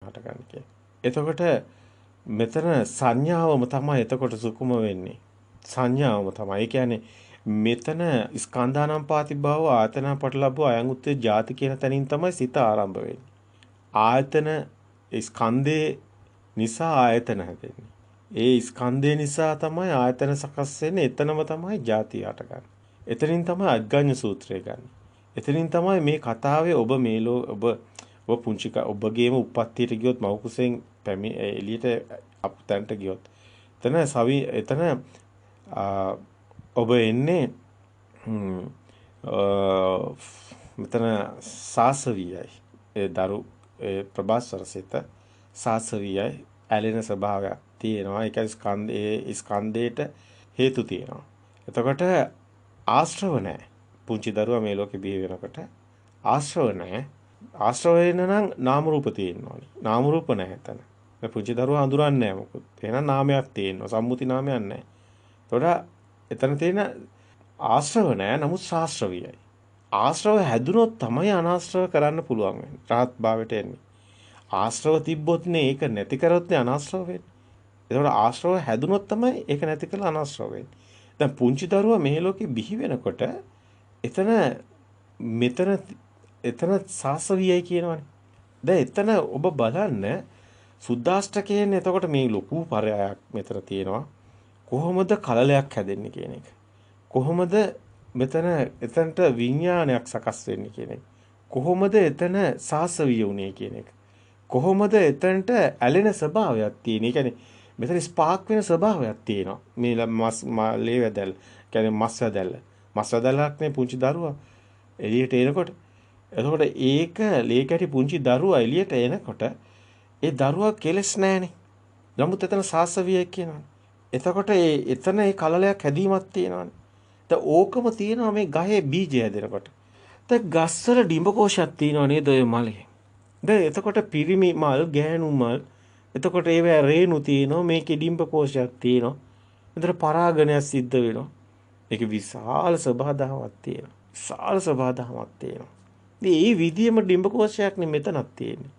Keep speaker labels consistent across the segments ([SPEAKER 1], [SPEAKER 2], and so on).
[SPEAKER 1] හටගන්නේ කියලා. එතකොට මෙතන සංඥාවම තමයි එතකොට සුකුම වෙන්නේ. සංඥාවම තමයි. ඒ කියන්නේ මෙතන ස්කන්ධානම් පාතිභාව ආයතන පටලබ්බ අයං උත්තේ ಜಾති කියන තැනින් තමයි සිත ආරම්භ වෙන්නේ. ආයතන ස්කන්ධේ නිසා ආයතන හැදෙන්නේ. ඒ ස්කන්ධය නිසා තමයි ආයතන සකස් වෙන්නේ. එතනම තමයි ಜಾති හටගන්නේ. එතනින් තමයි අග්ගඤ්ඤ සූත්‍රය ගන්න. එතනින් තමයි මේ කතාවේ ඔබ ඔබ පුංචි ඔබගේම උප්පත්තියට ගියොත් මව් කුසෙන් එළියට අපතන්ට ගියොත් එතන ඔබ එන්නේ මෙතන සාසවියයි ඒ දරු ප්‍රභාස්වර සිත සාසවියයි ඇලෙන ස්වභාවයක් තියෙනවා. ඒක ස්කන්ධයට හේතු තියෙනවා. එතකොට ආශ්‍රව නැහැ. පුංචි දරුවා මේ ලෝකේ බිහි වෙනකොට ආශ්‍රව නැහැ. ආශ්‍රව වෙන නම් නාම රූප තියෙනවානේ. නාම රූප නැහැ එතන. මේ පුංචි දරුවා හඳුරන්නේ නැහැ මොකද. එහෙනම් නාමයක් තියෙනවා. සම්මුති නාමයක් නැහැ. එතකොට එතන තියෙන ආශ්‍රව නැහැ. නමුත් ශාස්ත්‍රවියයි. ආශ්‍රව හැදුනොත් තමයි අනාශ්‍රව කරන්න පුළුවන් වෙන්නේ. රහත් භාවයට එන්නේ. ආශ්‍රව තිබ්බොත්නේ ඒක නැති කරොත්නේ අනාශ්‍රව වෙන්නේ. එතකොට ආශ්‍රව හැදුනොත් තමයි ඒක නැති කරලා අනාශ්‍රව වෙන්නේ. දැන් පුංචි දරුවා මේ ලෝකෙ බිහි වෙනකොට එතන සාසවියයි කියනවනේ. දැන් එතන ඔබ බලන්න සුද්දාෂ්ටකයෙන් එතකොට මේ ලොකු පරයයක් මෙතන තියෙනවා. කොහොමද කලලයක් හැදෙන්නේ කියන එක. කොහොමද එතනට විඥානයක් සකස් වෙන්නේ කියන එක. කොහොමද එතන සාසවිය උනේ කියන එක. කොහොමද එතනට ඇලෙන ස්වභාවයක් තියෙන්නේ. ඒ කියන්නේ මෙතන ස්පාක් වෙන ස්වභාවයක් තියෙනවා. මේ ලේ වැදල්, කියන්නේ මස් වැදල්ල. මස් වැදල්ලක් නේ පුංචි දරුවා එළියට එනකොට. එතකොට ඒක ලේ කැටි පුංචි දරුවා එළියට එනකොට ඒ දරුවා කෙලස් නැහනේ. නමුත් එතන සාසවිය කියනවනේ. එතකොට එතන ඒ කලලයක් හැදීමක් තියෙනවනේ. දැන් ඕකම තියෙනවා මේ ගහේ බීජය හැදෙනකොට. දැන් ගස්වල ඩිඹකෝෂයක් තියෙනව නේද ඔය මලේ. දැන් එතකොට පිරිමි මල්, ගෑනු මල්, එතකොට ඒවැ රේණු තියෙනවා, මේකේ ඩිඹකෝෂයක් තියෙනවා. එතන පරාගණයක් සිද්ධ වෙනවා. ඒක විශාල සබහාදහමක් තියෙනවා. විශාල සබහාදහමක් තියෙනවා. ඉතින් මේ විදියම ඩිඹකෝෂයක් නේ මෙතනක් තියෙන්නේ.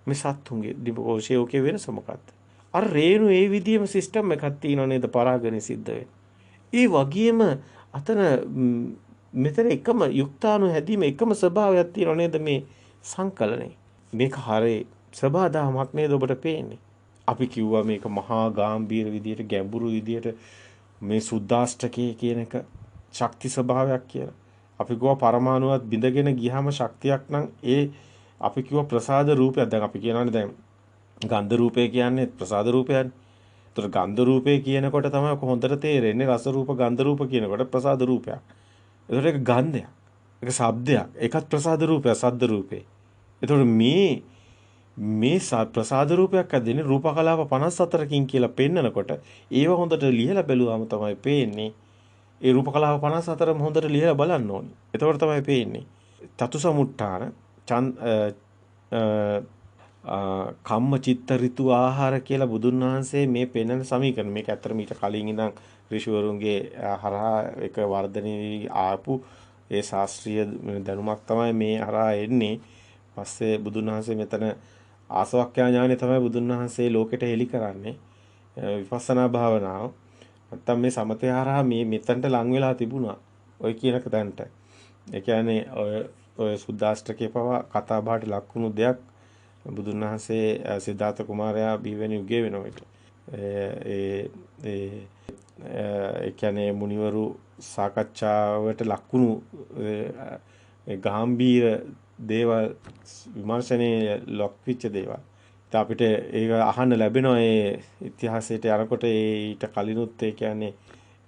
[SPEAKER 1] මේ සත්තුන්ගේ ඩිඹකෝෂයේ ඔකේ වෙනස මොකක්ද? අර රේණු ඒ විදියම සිස්ටම් එකක් තියෙනව නේද පරාගණය සිද්ධ වෙන්නේ. ඒ වගේම අතන මෙතන එකම යුක්තාණු හැදීම එකම ස්වභාවයක් තියෙනව නේද මේ සංකලනේ. මේක හරේ සබහාදහමක් නේද ඔබට පේන්නේ. අපි කිව්වා මේක මහා ගාම්භීර විදියට ගැඹුරු විදියට මේ සුද්දාෂ්ටකයේ කියන එක ශක්ති ස්වභාවයක් කියලා. අපි කිව්වා පරමාණුවත් බිඳගෙන ගියාම ශක්තියක් නම් ඒ අපි කිව්වා ප්‍රසාද රූපයක්. දැන් අපි කියනවානේ දැන් ගන්ධ රූපය කියන්නේ ප්‍රසාද රූපයනේ. ඒතර ගන්ධ රූපය කියනකොට තමයි හොඳට තේරෙන්නේ රස රූප ගන්ධ රූප කියනකොට ප්‍රසාද රූපයක්. ඒතර ඒක ගන්ධයක්. ඒක ශබ්දයක්. ඒකත් ප්‍රසාද රූපයක් සද්ද රූපේ. ඒතර මේ ප්‍රසාද රූපයක් ඇදෙන්නේ රූප කලාප 54කින් කියලා පෙන්නකොට ඒව හොඳට ලියලා බැලුවාම තමයි පේන්නේ. ඒ රූප කලාප 54ම හොඳට ලියලා බලන්න ඕනේ. එතකොට තමයි පේන්නේ. චතු සමුට්ඨාන කම්ම චිත්ත ඍතු ආහාර කියලා බුදුන් වහන්සේ මේ පෙන්වන සමීකරණ. මේක ඇත්තට මීට කලින් ඉඳන් ඍෂිවරුන්ගේ හරහා එක වර්ධනය ආපු ඒ ශාස්ත්‍රීය දැනුමක් තමයි මේ හරහා එන්නේ. පස්සේ බුදුන් වහන්සේ මෙතන ආසවක්ඛ්‍යා ඥානෙ තමයි බුදුන් වහන්සේ ලෝකෙට හෙළි කරන්නේ. විපස්සනා භාවනාව. නැත්තම් මේ සමතය හරහා මේ මෙතනට ලං වෙලා තිබුණා. ඔය කියනක තැනට. ඒ කියන්නේ ඔය සුද්දාෂ්ටකේ පවා කතා බහට ලක්ුණු දෙයක් බුදුන් වහන්සේ සිද්ධාර්ථ කුමාරයා බිහි වෙන යුගයේ වෙනකොට. ඒ කියන්නේ මුනිවරු සාකච්ඡාවට ලක්ුණු ගාම්භීර දේවල් විමර්ශනයේ ලොක්විච්ච දේවල්. අපිට ඒක අහන්න ලැබෙනවා ඒ ඉතිහාසයට යනකොට ඊට කලිනුත් ඒ කියන්නේ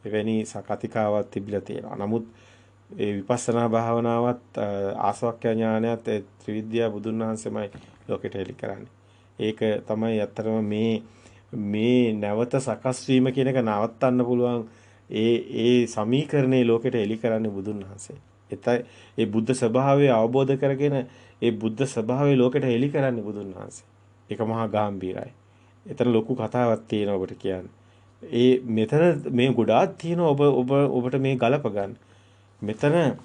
[SPEAKER 1] එවැනි සකතිකාවක් තිබිලා තියෙනවා. නමුත් ඒ විපස්සනා භාවනාවත් ආසවක්ඛ්‍යා ඥානයත් ඒ ත්‍රිවිද්‍යා බුදුන් වහන්සේමයි ලෝකෙට හෙළි කරන්නේ. ඒක තමයි අත්‍තරම මේ නැවත සකස් වීම කියන එක නවත්තන්න පුළුවන් ඒ සමීකරණේ ලෝකෙට හෙළි කරන්නේ බුදුන් වහන්සේ. ඒ බුද්ධ ස්වභාවය අවබෝධ කරගෙන ඒ බුද්ධ ස්වභාවය ලෝකෙට හෙළි කරන්නේ බුදුන් වහන්සේ. ඒක මහා ගැඹීරයි. එතන ලොකු කතාවක් තියෙනවා ඔබට කියන්න. මෙතන මේ ගොඩාක් තියෙනවා ඔබට මේ ගලප ගන්න. මෙතන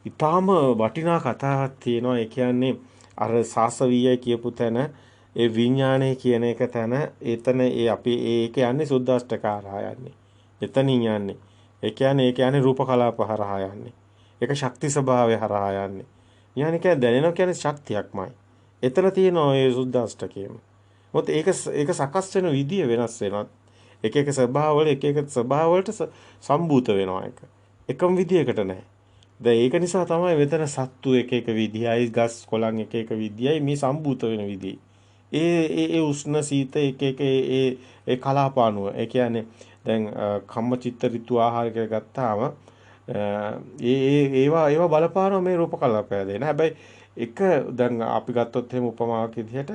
[SPEAKER 1] ඊටාම වටිනා කතාවක් තියෙනවා. ඒ කියන්නේ අර සාසවීය කියපු තැන ඒ විඥානය කියන එක තැන එතන ඒ අපි ඒක යන්නේ සුද්දාෂ්ටකාරහා යන්නේ. එතනින් යන්නේ. ඒ කියන්නේ රූප කලාප හරහා යන්නේ. ඒක ශක්ති ස්වභාවය හරහා යන්නේ. ඥාන කියන්නේ දැනෙනවා කියන්නේ ශක්තියක්මයි. එතන තියෙන ඔය සුද්දාෂ්ටකයම. මොකද ඒක සකස් වෙන විදිය වෙනස් වෙනවා. එක එක ස්වභාවවල එක එක ස්වභාවවලට සම්බූත වෙනවා ඒක. එකම විදියකට නැහැ. දැන් ඒක නිසා තමයි මෙතන සත්තු එක එක විදියයි ගස් කොළන් එක එක විදියයි මේ සම්බූත වෙන විදිය. ඒ උෂ්ණ සීත එක එක ඒ කලාපානුව. ඒ කියන්නේ දැන් කම්මචිත්ත ඍතු ආහාර කියලා ගත්තාම ඒවා බලපානවා මේ රූප කලාපය දෙන. හැබැයි එක දැන් අපි ගත්තොත් එහෙම උපමාවක් විදිහට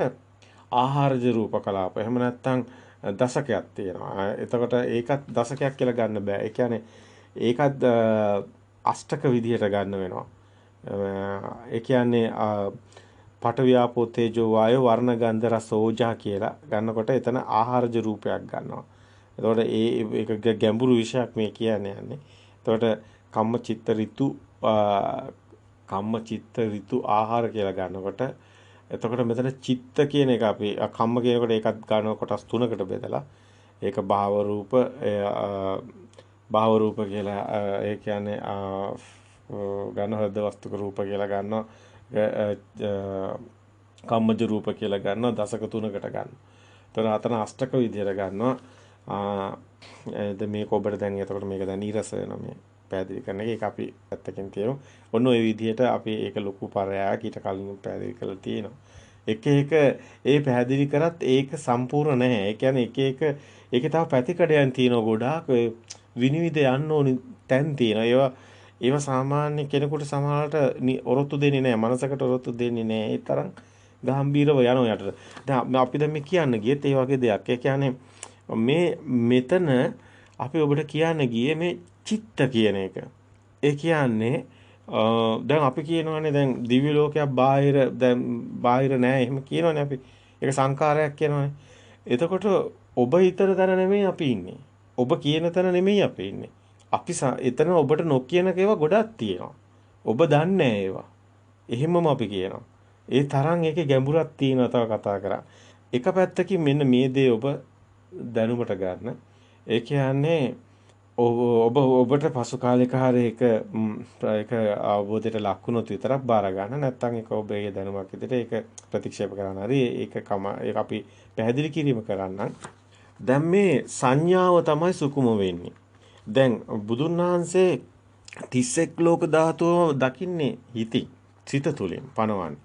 [SPEAKER 1] ආහාරජ රූප කලාප. එහෙම නැත්නම් දශකයක් තියෙනවා. එතකොට ඒකත් දශකයක් කියලා ගන්න බෑ. ඒ කියන්නේ ඒකත් අෂ්ටක විදිහට ගන්න වෙනවා. ඒ කියන්නේ පඨවි තේජෝ වායෝ වර්ණ ගන්ධ රස ඕජා කියලා ගන්නකොට එතන ආහාරජ රූපයක් ගන්නවා. එතකොට ඒක ගැඹුරු විෂයක් මේ කියන්නේ යන්නේ. එතකොට කම්ම චිත්ත ඍතු ආහාර කියලා ගන්නකොට එතකොට මෙතන චිත්ත කියන එක අපි කම්ම කියනකොට ඒකත් ගන්න කොටස් තුනකට බෙදලා ඒක භාව රූප කියලා ඒ කියන්නේ ගන්න හෘද වස්තුක රූප කියලා ගන්නවා කම්මජ රූප කියලා ගන්නවා දසක තුනකට ගන්නවා. එතකොට අතන අෂ්ටක විදියට ගන්නවා. මේක ඔබට දැන් එතකොට මේක දැන් නීරස වෙනවා මේ පැහැදිලි කරන එක. ඒක අපි පැත්තකින් තියමු. ඔන්න ඔය විදිහට අපි ඒක ලොකු පරයාවක් ඊට කලින් පැහැදිලි කරලා තියෙනවා. එක එක ඒ පැහැදිලි කරත් ඒක සම්පූර්ණ නැහැ. ඒ කියන්නේ එක එක ඒකේ තව පැතිකඩයන් තියෙනවා ගොඩාක්. විනිවිද යන්න ඕනි තැන් තියෙනවා. ඒවා සාමාන්‍ය කෙනෙකුට සමහරට ඔරොත්තු දෙන්නේ නැහැ. මනසකට ඔරොත්තු දෙන්නේ නැහැ. ඒ තරම් ගැඹීරව යනවා යටට. දැන් අපි දැන් මේ කියන්න ගියත් ඒ වගේ දෙයක්. ඒ කියන්නේ මෙතන අපි ඔබට කියන්න ගියේ මේ චිත්ත කියන එක. ඒ කියන්නේ දැන් අපි කියනවානේ දැන් දිව්‍ය ලෝකයක් බාහිර නෑ එහෙම කියනවානේ අපි. ඒක සංකාරයක් කියනවානේ. එතකොට ඔබ හිතන තැන නෙමෙයි අපි ඉන්නේ. ඔබ කියන තැන නෙමෙයි අපි ඉන්නේ. අපි එතන ඔබට නොකියන ඒවා ගොඩක් තියෙනවා. ඔබ දන්නේ ඒවා. එහෙමම අපි කියනවා. ඒ තරම් ඒකේ ගැඹුරක් තියෙනවා තව කතා කරා. එක පැත්තකින් මෙන්න මේ දේ ඔබ දැනුමට ගන්න. ඒ කියන්නේ ඔබට පසු කාලයක හරි ඒක අවබෝධයට ලක් වුණොත් විතරක් බාර ගන්න. නැත්නම් ඒක ඔබේ දැනුමක් විදිහට ඒක ප්‍රතික්ෂේප කරන්න හරි ඒක අපි පැහැදිලි කිරීම කරන්නම්. දැන් මේ සංඥාව තමයි සුකුම වෙන්නේ. දැන් බුදුන් වහන්සේ 31 ලෝක ධාතුව දකින්නේ හිතින්. සිත තුළින් පනවන්නේ.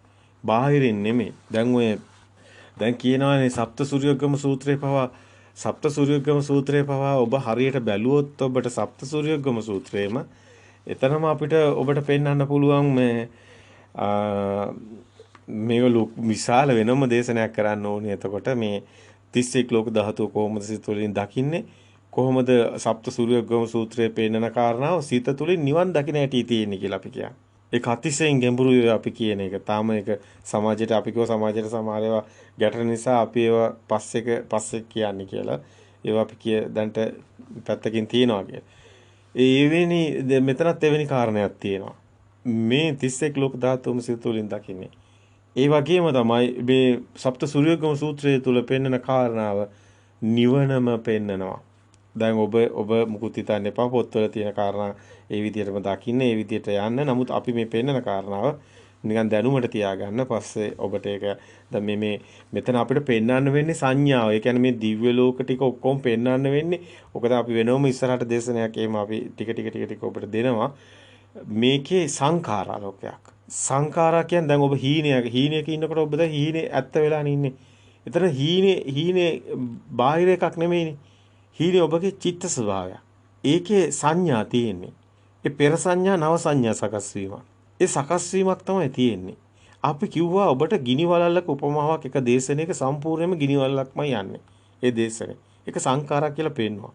[SPEAKER 1] බාහිරින් නෙමෙයි. දැන් කියනවානේ සප්ත සූර්යෝගම සූත්‍රේ පවා සප්ත සූර්යෝගම සූත්‍රේ පවා ඔබ හරියට බැලුවොත් ඔබට සප්ත සූර්යෝගම සූත්‍රේම එතනම අපිට ඔබට පෙන්වන්න පුළුවන් මේක විශාල වෙනම දේශනයක් කරන්න ඕනේ. එතකොට මේ 31 ලෝක ධාතුව කොහොමද සිත තුළින් දකින්නේ? කොහොමද සප්ත සූර්යෝගම සූත්‍රයේ පෙන්නන කාරණාව සිත තුළින් නිවන් දකින්න ඇටි තියෙන්නේ කියලා අපි කියන්නේ. ඒක අතිශයින් ගැඹුරුයි අපි කියන එක. තාම ඒක සමාජයට අපි කියව සමාජයට සමහර ඒවා ගැටෙන නිසා අපි ඒවා පස්සේ කියන්නේ කියලා. ඒවා අපි දැන්ට පැත්තකින් තියනවා කියලා. මෙතනත් එවැනි කාරණයක් තියෙනවා. මේ 31 ලෝක ධාතුම සිත තුළින් දකින්නේ. ඒ වගේම තමයි මේ සප්ත සූර්යෝගම සූත්‍රයේ තුල පෙන්නන කාරණාව නිවනම පෙන්නනවා. දැන් ඔබ මුකුත් හිතන්න එපා පොත්වල තියෙන කාරණා ඒ විදිහටම දකින්න ඒ විදිහට යන්න. නමුත් අපි මේ පෙන්නන කාරණාව නිකන් දැනුමට තියාගන්න. පස්සේ ඔබට ඒක දැන් මෙතන අපිට පෙන්වන්න වෙන්නේ සංඥාව. ඒ කියන්නේ මේ දිව්‍ය ලෝක ටික ඔක්කොම පෙන්වන්න වෙන්නේ. ඔකද අපි වෙනවම ඉස්සරහට දේශනයක් එහෙම අපි ටික ඔබට දෙනවා. මේකේ සංඛාරා ලෝකයක්. සංඛාරා කියන්නේ දැන් ඔබ හීනයක ඉන්නකොට ඔබ දැන් හීනේ ඇත්ත වෙලා ඉන්නේ. එතන හීනේ බාහිර එකක් නෙමෙයිනේ. හීනේ ඔබගේ චිත්ත ස්වභාවය. ඒකේ සංඥා තියෙන්නේ. ඒ පෙර සංඥා නව සංඥා සකස් වීමක්. ඒ සකස් වීමක් තමයි තියෙන්නේ. අපි කිව්වා ඔබට ගිනි වලල්ලක උපමාවක් එක දේශනයක සම්පූර්ණයෙන්ම ගිනි වලල්ලක්මයි යන්නේ. ඒ දේශනේ. ඒක සංඛාරා කියලා පෙන්වනවා.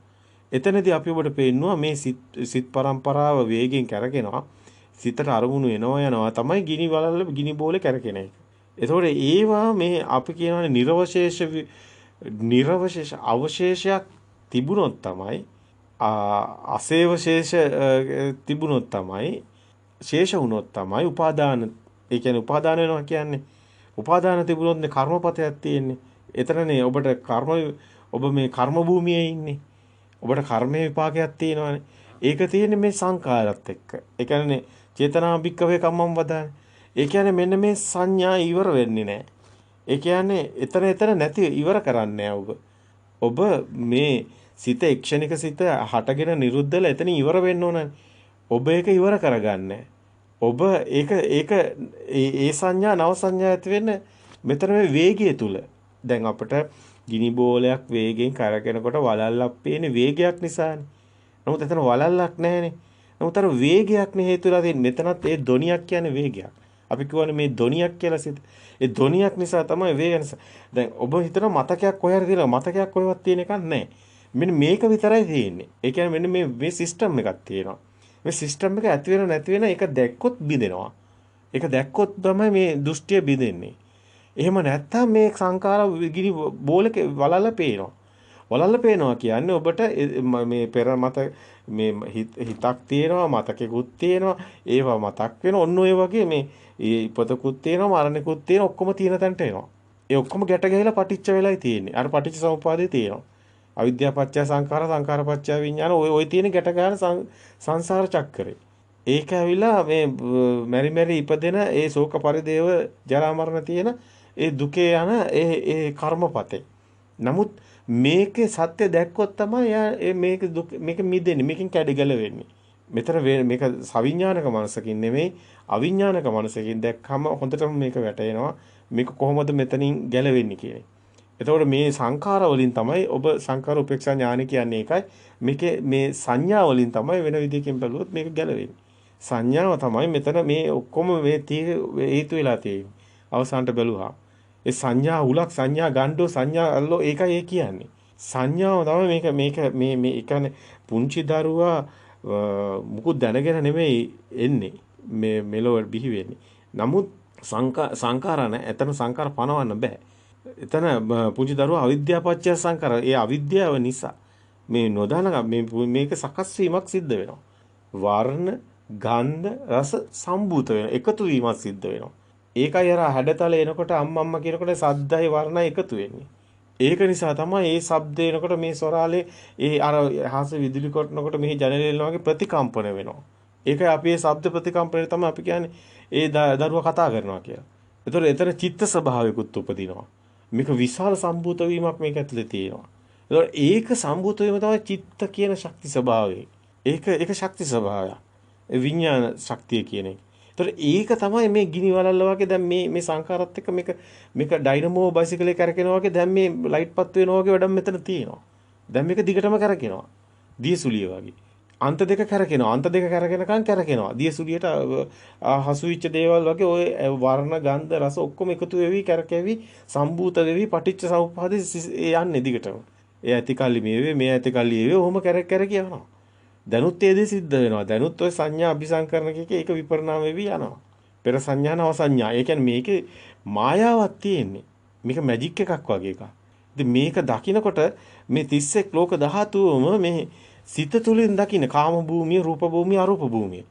[SPEAKER 1] එතනදී අපි ඔබට පෙන්වනවා මේ සිත් පරම්පරාව වේගෙන් කරගෙනවා. සිතට අරමුණු යනවා තමයි ගිනි වලල්ල ගිනි බෝලේ කරගෙන එක. ඒතකොට ඒවා මේ අපි කියනවානේ නිර්වශේෂ අවශේෂයක් තිබුණොත් තමයි අසේවශේෂ තිබුණොත් තමයි ශේෂ වුණොත් තමයි උපාදාන. ඒ කියන්නේ උපාදාන වෙනවා කියන්නේ උපාදාන තිබුණොත්නේ කර්මපතයක් තියෙන්නේ. එතනනේ ඔබට ඔබ මේ කර්ම භූමියේ ඉන්නේ. ඔබට කර්මයේ විපාකයක් තියෙනවානේ. ඒක තියෙන්නේ මේ සංඛාරات එක්ක. ඒ කියන්නේ චේතනා භික්කවේ කම්මම් වදානේ. ඒ කියන්නේ මෙන්න මේ සංඥා ඉවර වෙන්නේ නැහැ. ඒ කියන්නේ එතන නැති ඉවර කරන්නේ ඔබ. ඔබ මේ සිත එක්ෂණික සිත හටගෙන නිරුද්ධලා එතන ඉවර වෙන්න ඕනනේ. ඔබ ඒක ඉවර කරගන්නේ. ඔබ ඒ සංඥා නව සංඥා ඇති වෙන්න මෙතන මේ වේගය තුල. දැන් අපිට ගිනි බෝලයක් වේගෙන් කරකිනකොට වලල්ලක් පේන්නේ වේගයක් නිසානේ. නමුත් එතන වලල්ලක් නැහැනේ. නමුත් අර වේගයක් නේ හේතු වෙලා තියෙන්නේ. මෙතනත් ඒ ධොනියක් කියන්නේ වේගයක්. අපි කියවනේ මේ ධොනියක් කියලා සිත. ඒ ධොනියක් නිසා තමයි වේග නිසා. දැන් ඔබ හිතන මතකයක් කොහේ හරි තියෙනවා. මතකයක් කොහෙවත් තියෙන එකක් නැහැ. මෙන්න මේක විතරයි තියෙන්නේ. ඒ කියන්නේ මෙන්න මේ සිස්ටම් එකක් තියෙනවා. මේ සිස්ටම් එක ඇති වෙන නැති වෙන එක දැක්කොත් බිඳෙනවා. ඒක දැක්කොත් තමයි මේ දෘෂ්ටිය බිඳෙන්නේ. එහෙම නැත්තම් මේ සංඛාර ගිනි බෝලක වලල්ල පේනවා. වලල්ල පේනවා කියන්නේ ඔබට මේ පෙර මත මේ හිතක් තියෙනවා මතකෙකුත් තියෙනවා ඒවා මතක් වෙන ඔන්න ඔය වගේ මේ ඉපතකුත් තියෙනවා මරණෙකුත් තියෙනවා ඔක්කොම තියෙන තැනට එනවා. ඒ ඔක්කොම ගැට ගැහිලා පටිච්ච වෙලයි තියෙන්නේ. අර පටිච්ච සමුප්පාදේ තියෙනවා. අවිද්‍යාව පත්‍ය සංඛාර සංඛාර පත්‍ය විඥාන ඔය තියෙන ගැට ගන්න සංසාර චක්‍රේ. ඒක ඇවිල්ලා මේ මෙරි මෙරි ඉපදෙන ඒ ශෝක පරිදේව ජරා මරණ තියෙන ඒ දුකේ යන ඒ කර්මපතේ. නමුත් මේකේ සත්‍ය දැක්කොත් තමයි මේක මිදෙන්නේ. මේකෙන් කැඩගල වෙන්නේ. මෙතන මේක සවිඥානික මනසකින් නෙමෙයි අවිඥානික මනසකින් දැක්කම හොඳටම මේක වැටෙනවා. මේක කොහොමද මෙතනින් ගැලවෙන්නේ කියන්නේ. එතකොට මේ සංඛාර වලින් තමයි ඔබ සංඛාර උපේක්ෂා ඥාන කියන්නේ ඒකයි. මේකේ මේ සංඥා වලින් තමයි වෙන විදිහකින් බැලුවොත් මේක ගැලවෙන්නේ. සංඥාව තමයි මෙතන මේ ඔක්කොම මේ හේතු වෙලා තියෙන්නේ. අවසානට බැලුවා. ඒ සංඥා උලක් සංඥා ගණ්ඩෝ සංඥා අල්ලෝ ඒකයි ඒ කියන්නේ. සංඥාව තමයි මේක මේ කියන්නේ පුංචි දරුවා මුකුත් දැනගෙන නෙමෙයි එන්නේ. මේ මෙලොව බිහි වෙන්නේ. නමුත් සංඛාර නැහැ. එතන සංඛාර පනවන්න බෑ. එතන පුංචි දරුවා අවිද්‍යාපච්චය සංඛාර. ඒ අවිද්‍යාව නිසා මේ නොදැන මේක සකස් වීමක් සිද්ධ වෙනවා. වර්ණ, ගන්ධ, රස සම්භූත වෙනවා. එකතු වීමක් සිද්ධ වෙනවා. ඒකයි අර හැඩතල එනකොට අම්මා කියනකොට සද්දයි වර්ණයි එකතු වෙන්නේ. ඒක නිසා තමයි මේ ශබ්ද එනකොට මේ ස්වරාලේ ඒ අර හාස විදුලි කොටනකොට මේ ජනේලෙන් වගේ ප්‍රතිකම්පන වෙනවා. ඒකයි අපි මේ ශබ්ද ප්‍රතිකම්පනය තමයි අපි කියන්නේ ඒ දරුවා කතා කරනවා කියලා. ඒතකොට එතන චිත්ත ස්වභාවිකුත් උපදිනවා. මේක විශාල සම්භූත වීමක් මේක ඇතුලේ තියෙනවා. ඒක සම්භූත වීම තමයි චිත්ත කියන ශක්ති ස්වභාවය. ඒක ශක්ති ස්වභාවය. ඒ විඥාන ශක්තිය කියන එක. ඒක තමයි මේ ගිනි වලල්ල වගේ දැන් මේ සංඛාරات එක්ක මේක ඩයිනමෝ බයිසිකලේ කරකිනවා වගේ දැන් මේ ලයිට් පත් වෙනවා වගේ වැඩක් මෙතන තියෙනවා. දැන් මේක දිගටම කරකිනවා. දියසුලිය වගේ. අන්ත දෙක කරකිනවා. අන්ත දෙක කරකිනකන් කරකිනවා. දියසුලියට හසු වෙච්ච දේවල් වගේ ওই වර්ණ ගන්ධ රස ඔක්කොම එකතු වෙවි කරකැවි සම්භූත වෙවි පටිච්ච සමුප්පාදේ යන්නේ දිගටම. ඒ ඇති කල්ලි මේ ඇති කල්ලි ඔහොම කරක යනවා. දැනුත් ඒ දේ සිද්ධ වෙනවා. දැනුත් ඔය සංඥා අபிසංකරණ ඒක විපරිණාම වෙවි යනවා. පෙර සංඥා නව සංඥා. ඒ කියන්නේ මේකේ මායාවක් තියෙන්නේ. මේක මැජික් එකක් වගේ එකක්. ඉතින් මේක දකිනකොට මේ 31 ලෝක ධාතුවම මේ සිත තුළින් දකින්න කාම භූමිය, රූප භූමිය, අරූප භූමිය.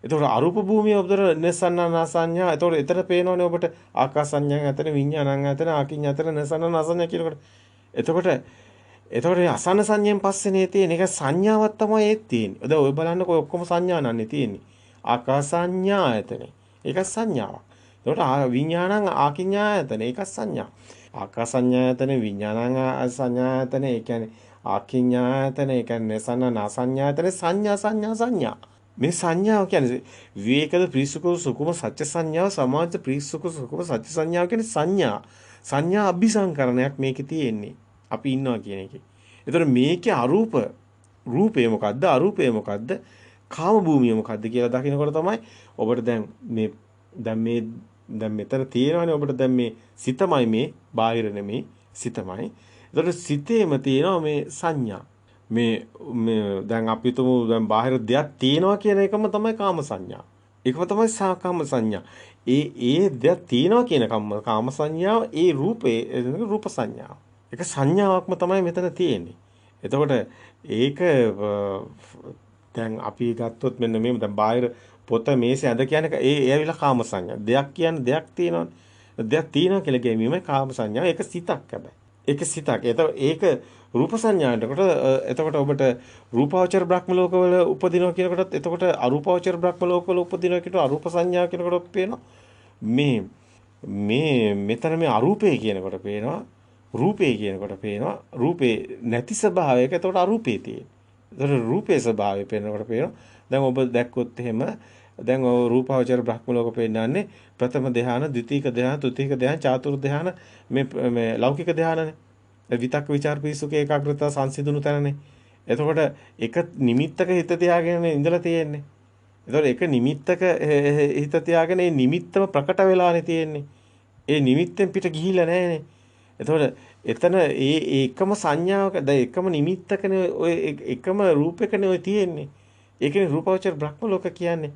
[SPEAKER 1] එතකොට අරූප භූමිය ඔබතර නසන්නා සංඥා. එතකොට එතන පේනවනේ ඔබට ආකාස සංඥා ඇතන විඥානං ඇතන ආකින් ඇතන නසන්නා සංඥා කියනකොට. එතකොට අසන්න සංඥයෙන් පස්සේනේ තියෙන එක සංඥාවක් තමයි ඒත් තියෙන්නේ. දැන් ඔය බලන්නකො ඔක්කොම සංඥා නන්නේ තියෙන්නේ. ආකාස සංඥා ඇතනේ. ඒක සංඥාවක්. එතකොට විඥානං ආකින්ඥා ඇතනේ. ඒක සංඥා. ආකාස සංඥා ඇතනේ විඥානං සංඥා ඇතනේ. ඒ කියන්නේ ආකින්ඥා ඇතනේ. ඒ කියන්නේ නසන්න සංඥා ඇතනේ සංඥා. මේ සංඥාව කියන්නේ විවේකද ප්‍රීසුකෝ සුකුම සත්‍ය සංඥාව සමාජ ප්‍රීසුකෝ සුකුම සත්‍ය සංඥාව කියන්නේ සංඥා අபிසංකරණයක් මේකේ තියෙන්නේ. අපි ඉන්නවා කියන එකේ. ඒතර මේකේ රූපය මොකද්ද? අරූපය මොකද්ද? කාම භූමිය මොකද්ද කියලා දකිනකොට තමයි ඔබට දැන් මෙතන තියෙනවානේ ඔබට දැන් මේ සිතමයි මේ බාහිර නෙමේ සිතමයි. ඒතර සිතේම තියෙනවා මේ සංඥා. මේ දැන් අපි තුමු දැන් බාහිර දෙයක් තියෙනවා කියන එකම තමයි කාම සංඥා. ඒකම තමයි කාම සංඥා. ඒ දෙයක් තියෙනවා කියන කාම සංඥාව ඒ රූප සංඥාව. ඒක සංඥාවක්ම තමයි මෙතන තියෙන්නේ. එතකොට ඒක දැන් අපි ගත්තොත් මෙන්න මේ දැන් බාහිර පොත මේසේ ඇඳ කියන්නේ ඒ ඇවිල්ලා කාම සංඥා. දෙයක් කියන්නේ දෙයක් තියෙනවනේ. දෙයක් තියෙනවා කියලා ගැනීමයි කාම සංඥාව. ඒක සිතක් හැබැයි. ඒක සිතක්. ඒක රූප සංඥාවකට එතකොට ඔබට රූපාවචර බ්‍රහ්ම ලෝකවල උපදිනවා කියනකොටත් එතකොට අරූපාවචර බ්‍රහ්ම ලෝකවල උපදිනවා කියනකොට අරූප සංඥා කියනකොට පේනවා. මෙතන මේ අරූපේ කියනකොට පේනවා. රූපේ කියනකොට පේනවා. රූපේ නැති ස්වභාවයක එතකොට අරූපේ තියෙන. එතකොට රූපේ ස්වභාවය පේනකොට පේනවා. දැන් ඔබ දැක්කොත් එහෙම දැන් ඔය රූපාවචර බ්‍රහ්ම ලෝක පෙන්නන්නේ ප්‍රථම ධ්‍යාන, ද්විතීක ධ්‍යාන, තෘතීක ධ්‍යාන, චාතුර්ථ ධ්‍යාන මේ ලෞකික ධ්‍යානනේ. විතක් විචාර පිසුක ඒකාග්‍රතාව සංසිඳුණු තැනනේ. එතකොට එක නිමිත්තක හිත තියාගෙන ඉඳලා තියෙන්නේ. එතකොට එක නිමිත්තක හිත තියාගෙන ඒ නිමිත්තම ප්‍රකට වෙලානේ තියෙන්නේ. ඒ නිමිත්තෙන් පිට ගිහිල්ලා නැහැනේ. එතකොට එතන ඒ එකම සංඥාවක දැන් එකම නිමිත්තකනේ ඔය එකම රූපයකනේ ඔය තියෙන්නේ. ඒකනේ රූපාවචර බ්‍රහ්ම ලෝක කියන්නේ.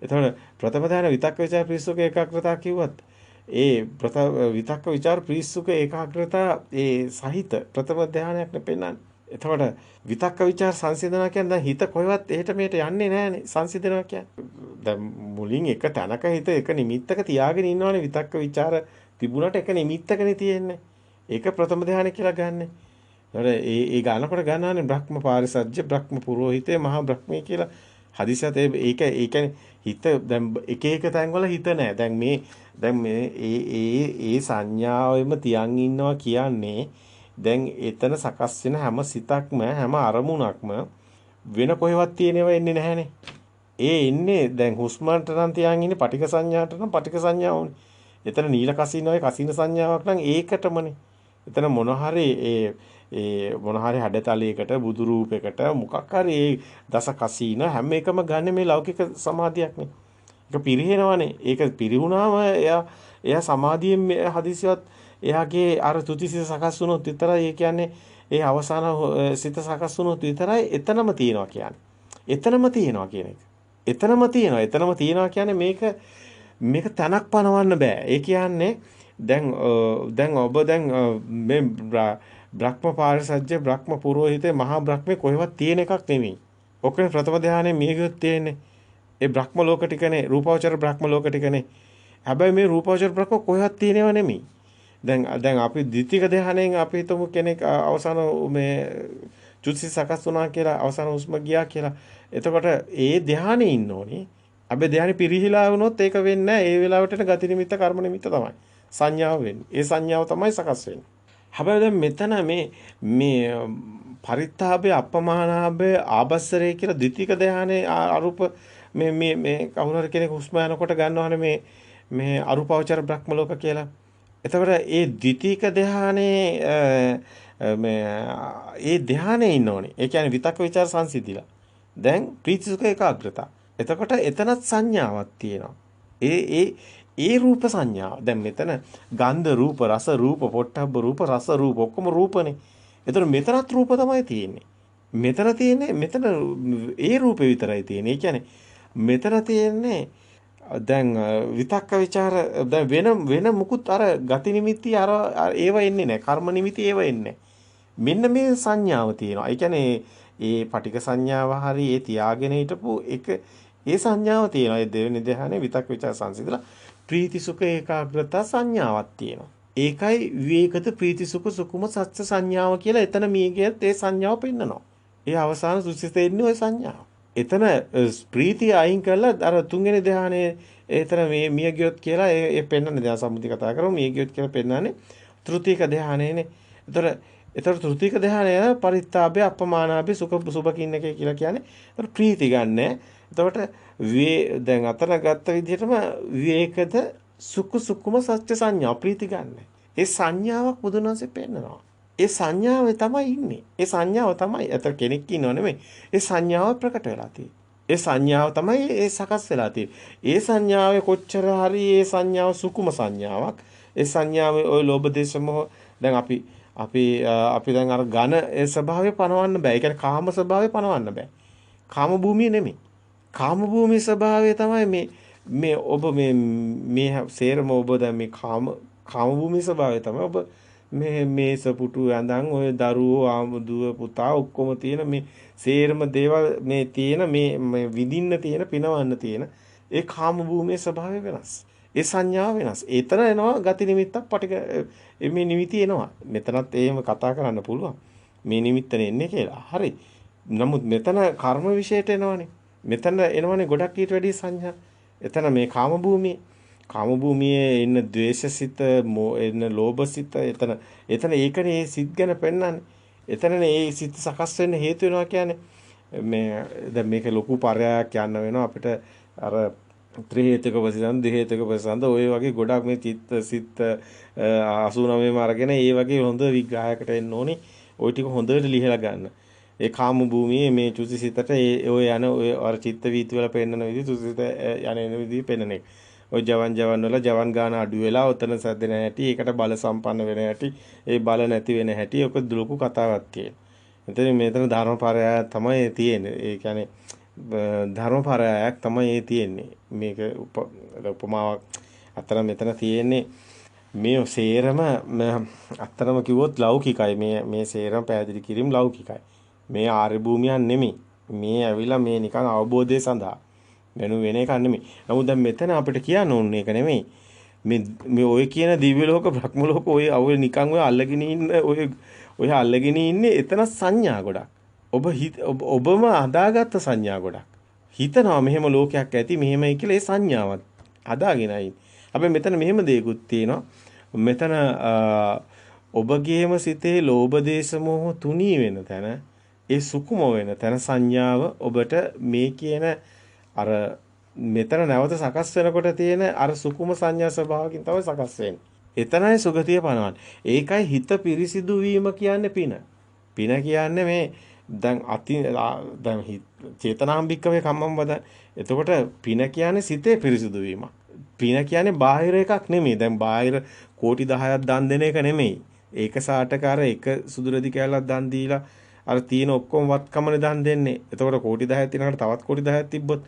[SPEAKER 1] එතකොට ප්‍රථම ධානය විතක්ක විචාර ප්‍රීසුක ඒකාග්‍රතාව කිව්වත් ඒ විතක්ක විචාර ප්‍රීසුක ඒකාග්‍රතාව ඒ සහිත ප්‍රථම ධානයක් නෙපෙන්නන්නේ. එතකොට විතක්ක විචාර සංසිඳනවා කියන්නේ දැන් හිත කොහෙවත් එහෙට මෙහෙට යන්නේ නැහනේ සංසිඳනවා කියන්නේ. දැන් මුලින් එක තැනක හිත එක නිමිත්තක තියාගෙන ඉන්නවනේ විතක්ක විචාර තිබුණාට එක නිමිත්තකනේ තියෙන්නේ. ඒක ප්‍රථම ධානය කියලා ගන්නෙ. ඒ ගන්නකොට ගන්නවානේ බ්‍රහ්ම පාරිසජ්‍ය බ්‍රහ්ම පුරෝහිතේ මහා බ්‍රහ්මී කියලා හදිසියත් ඒ කියන්නේ හිත දැන් එක එක තැන්වල හිත නැහැ. දැන් මේ ඒ සංඥාවෙම තියන් ඉන්නවා කියන්නේ දැන් එතන සකස් වෙන හැම සිතක්ම හැම අරමුණක්ම වෙන කොහෙවත් තියෙනව එන්නේ නැහනේ. ඒ එන්නේ දැන් හුස්මන්ට නම් තියන් ඉන්නේ පටික සංඥාට නම් පටික සංඥාවනේ. එතන නීල කසිනෝයි කසින සංඥාවක් නම් ඒකටමනේ. එතන මොන හරි ඒ මොන හරි හැඩතලයකට බුදු රූපයකට මොකක් හරි ඒ දස කසීන හැම එකම ගන්න මේ ලෞකික සමාධියක්නේ. ඒක පිරිහෙනවනේ. ඒක පිරිහුණාම එයා සමාධියෙන් හදිසියවත් එයාගේ අර තුතිසිත සකස් වුණොත් විතරයි ඒ කියන්නේ ඒ අවසාන සිත සකස් වුණොත් විතරයි එතනම තියනවා කියන්නේ. එතනම තියනවා කියන එක. එතනම තියනවා කියන්නේ මේක තනක් පනවන්න බෑ. ඒ කියන්නේ දැන් ඔබ මේ බ්‍රහ්ම පාරිසජ්‍ය බ්‍රහ්ම පුරෝහිතේ මහා බ්‍රහ්මේ කොහෙවත් තියෙන එකක් නෙමෙයි. ඔකනේ ප්‍රථම ධානයේ මියගියොත් තියෙන්නේ. ඒ බ්‍රහ්ම ලෝක ටිකනේ රූපාවචර බ්‍රහ්ම ලෝක ටිකනේ. හැබැයි මේ රූපාවචර බ්‍රහ්ම කොහෙවත් තියෙනව නෙමෙයි. දැන් අපි ද්විතීක ධානයෙන් අපි හිතමු කෙනෙක් අවසාන මේ චුත්සි සකස් වුණා කියලා අවසාන හුස්ම ගියා කියලා. එතකොට ඒ ධානයේ ඉන්න ඕනේ. අපි ධානය පිරිහිලා වුණොත් ඒක වෙන්නේ නැහැ. ඒ වෙලාවට ගති නිමිත්ත කර්ම නිමිත්ත තමයි. සංඥාව වෙන්නේ. ඒ සංඥාව තමයි සකස් වෙන්නේ. හැබැයි දැන් මෙතන මේ පරිත්තාභය අපමානාභය ආබස්සරේ කියලා ද්විතීක ධානයේ අරූප මේ කවුරු හරි කෙනෙක් හුස්ම යනකොට ගන්නවනේ මේ අරූපාවචර බ්‍රහ්ම ලෝක කියලා. එතකොට ඒ ද්විතීක ධානයේ ඒ ධානයේ ඉන්නෝනේ. ඒ කියන්නේ විතක්ක ਵਿਚාර සංසිද්ධිලා. දැන් ප්‍රීතිසුඛ ඒකාග්‍රතාව. එතකොට එතනත් සංඥාවක් තියෙනවා. ඒ රූප සංඥාව. දැන් මෙතන ගන්ධ රූප, රස රූප, පොට්ටබ්බ රූප, රස රූප ඔක්කොම රූපනේ. එතන මෙතනත් රූප තමයි තියෙන්නේ. මෙතන ඒ රූපේ විතරයි තියෙන්නේ. ඒ කියන්නේ මෙතන තියෙන්නේ දැන් විතක්ක ਵਿਚාර දැන් වෙන මුකුත් අර ගති නිමිති අර ඒව එන්නේ නැහැ. කර්ම නිමිති ඒව එන්නේ මෙන්න මේ සංඥාව තියෙනවා. ඒ කියන්නේ ඒ පටික සංඥාව හරි ඒ තියාගෙන හිටපු එක ඒ සංඥාව තියෙනවා. ඒ දෙවෙනි ධ්‍යානයේ විතක්ක ਵਿਚාර සංසිඳලා ප්‍රීති සුඛ ඒකාග්‍රතා සංඥාවක් තියෙනවා. ඒකයි විවේකත ප්‍රීති සුඛ සුකුම සත්‍ය සංඥාව කියලා එතන මීගෙත් ඒ සංඥාව පෙන්නනවා. ඒ අවසාන සුසිතේ ඉන්නේ ওই සංඥාව. එතන ප්‍රීතිය අයින් කරලා අර තුන්වෙනි ධ්‍යානයේ එතන මේ මිය ගියොත් කියලා ඒ පෙන්වන්නේ දැන් සම්මුති කතා කරමු මිය ගියොත් කියලා පෙන්වන්නේ තෘතීක ධ්‍යානයේනේ. ඒතර තෘතීක ධ්‍යානය පරිත්තාභය අපමානාභය සුභකින්නක කියලා කියන්නේ. ඒතර ප්‍රීති ගන්න. එතකොට දැන් අතන ගත්ත විදිහටම විවේකද සුකුම සත්‍ය සංඥා ප්‍රීති ගන්න. ඒ සංඥාවක් බුදුන් වහන්සේ පෙන්නනවා. ඒ සංඥාවේ තමයි ඉන්නේ. ඒ සංඥාව තමයි අතර කෙනෙක් ඉන්නව නෙමෙයි. ඒ සංඥාව ප්‍රකට වෙලා තියෙන්නේ. ඒ සංඥාව තමයි ඒ සකස් වෙලා තියෙන්නේ. ඒ සංඥාවේ කොච්චර හරි ඒ සංඥාව සුකුම සංඥාවක්. ඒ සංඥාවේ ওই ලෝභ දේශ මොහ දැන් අපි දැන් අර ඝන ඒ ස්වභාවය පනවන්න බෑ. ඒ කියන්නේ කාම ස්වභාවය පනවන්න බෑ. කාම භූමිය නෙමෙයි. කාම භූමියේ ස්වභාවය තමයි මේ ඔබ මේ සේරම ඔබ දැන් මේ කාම භූමියේ ස්වභාවය තමයි ඔබ මේ සපුටු ඇඳන් ඔය දරුවෝ ආමුදුව පුතා ඔක්කොම තියෙන මේ සේරම දේවල් මේ තියෙන මේ විඳින්න තියෙන පිනවන්න තියෙන ඒ කාම භූමියේ ස්වභාවය වෙනස්. ඒ සංඥාව වෙනස්. එතන එනවා ගති නිමිත්තක් පටික මේ නිමිති එනවා. මෙතනත් එහෙම කතා කරන්න පුළුවන්. මේ නිමිත්තනේ එන්නේ කියලා. හරි. නමුත් මෙතන කර්ම විශේෂයට එනවනේ. මෙතන එනවනේ ගොඩක් ඊට වැඩි සංඥා. එතන මේ කාම භූමියේ ඉන්න ද්වේෂසිත, එන්න ලෝභසිත, එතන ඒකනේ මේ සිත් ගැන පෙන්වන්නේ. එතනනේ මේ සිත් සකස් වෙන්න හේතු වෙනවා කියන්නේ. මේ දැන් මේක ලොකු පරයක් යන්න වෙනවා අපිට අර ත්‍රි හේතුක ප්‍රතිසන්ද, දෙ හේතුක ප්‍රතිසන්ද ඔය වගේ ගොඩක් මේ චිත්ත සිත් 89ම අරගෙන ඒ වගේ හොඳ විග්‍රහයකට එන්න ඕනේ. ওই ටික හොඳට ලිහලා ගන්න. ඒ කාම භූමියේ මේ චුතිසිතට ඔය යන ඔය අර චිත්ත වීති වල පෙන්නන විදිහ චුතිසිත යන විදිහ පෙන්නන එක. ඔය ජවන් වල ජවන් ගාන අඩු වෙලා උතන සැදෙන හැටි, ඒකට බල සම්පන්න වෙන හැටි, ඒ බල නැති වෙන හැටි ඔක ලොකු කතාවක් තියෙනවා. මෙතන ධර්මපරයය තමයි තියෙන්නේ. ඒ කියන්නේ ධර්මපරයයක් තමයි තියෙන්නේ. මේක උපමාවක් අතර මෙතන තියෙන්නේ මේ සේරම අත්‍තරම කිව්වොත් ලෞකිකයි. මේ සේරම පැහැදිලි කිරීම ලෞකිකයි. මේ ආර්ය භූමියක් නෙමෙයි. මේ ඇවිල්ලා මේ නිකන් අවබෝධය සඳහා වෙන එකක් නෙමෙයි. නමුත් දැන් මෙතන අපිට කියන්න ඕනේ ඒක නෙමෙයි. මේ ඔය කියන දිව්‍ය ලෝක බ්‍රහ්ම ලෝක ඔය නිකන් ඔය අල්ලගෙන ඉන්න ඔය අල්ලගෙන ඉන්නේ එතන සංඥා ගොඩක්. ඔබම හදාගත්ත සංඥා ගොඩක්. හිතනවා මෙහෙම ලෝකයක් ඇති මෙහෙමයි කියලා ඒ සංඥාවත් හදාගෙනයි. හැබැයි මෙතන මෙහෙම දෙයක්ත් තියෙනවා. මෙතන ඔබගේම සිතේ ලෝභ දේශ මොහ තුනී වෙන තැන, ඒ සුකුම වෙන තැන සංඥාව ඔබට මේ කියන අර මෙතන නැවත සකස් වෙනකොට තියෙන අර සුකුම සංඥා ස්වභාවකින් තමයි සකස් වෙන්නේ. එතනයි සුගතිය පනවන්නේ. ඒකයි හිත පිරිසිදු වීම කියන්නේ පින. පින කියන්නේ මේ දැන් චේතනාම්බික්කවේ කම්මම් වද. එතකොට පින කියන්නේ සිතේ පිරිසිදු වීම. පින කියන්නේ බාහිර එකක් නෙමෙයි. දැන් බාහිර කෝටි 10ක් දන් දෙන එක නෙමෙයි. ඒක සාටක අර එක සුදුරදි කැලක් දන් දීලා අර තියෙන ඔක්කොම වත්කමනේ දන් දෙන්නේ. එතකොට කෝටි 10ක් තියෙනකට තවත් කෝටි 10ක් තිබ්බොත්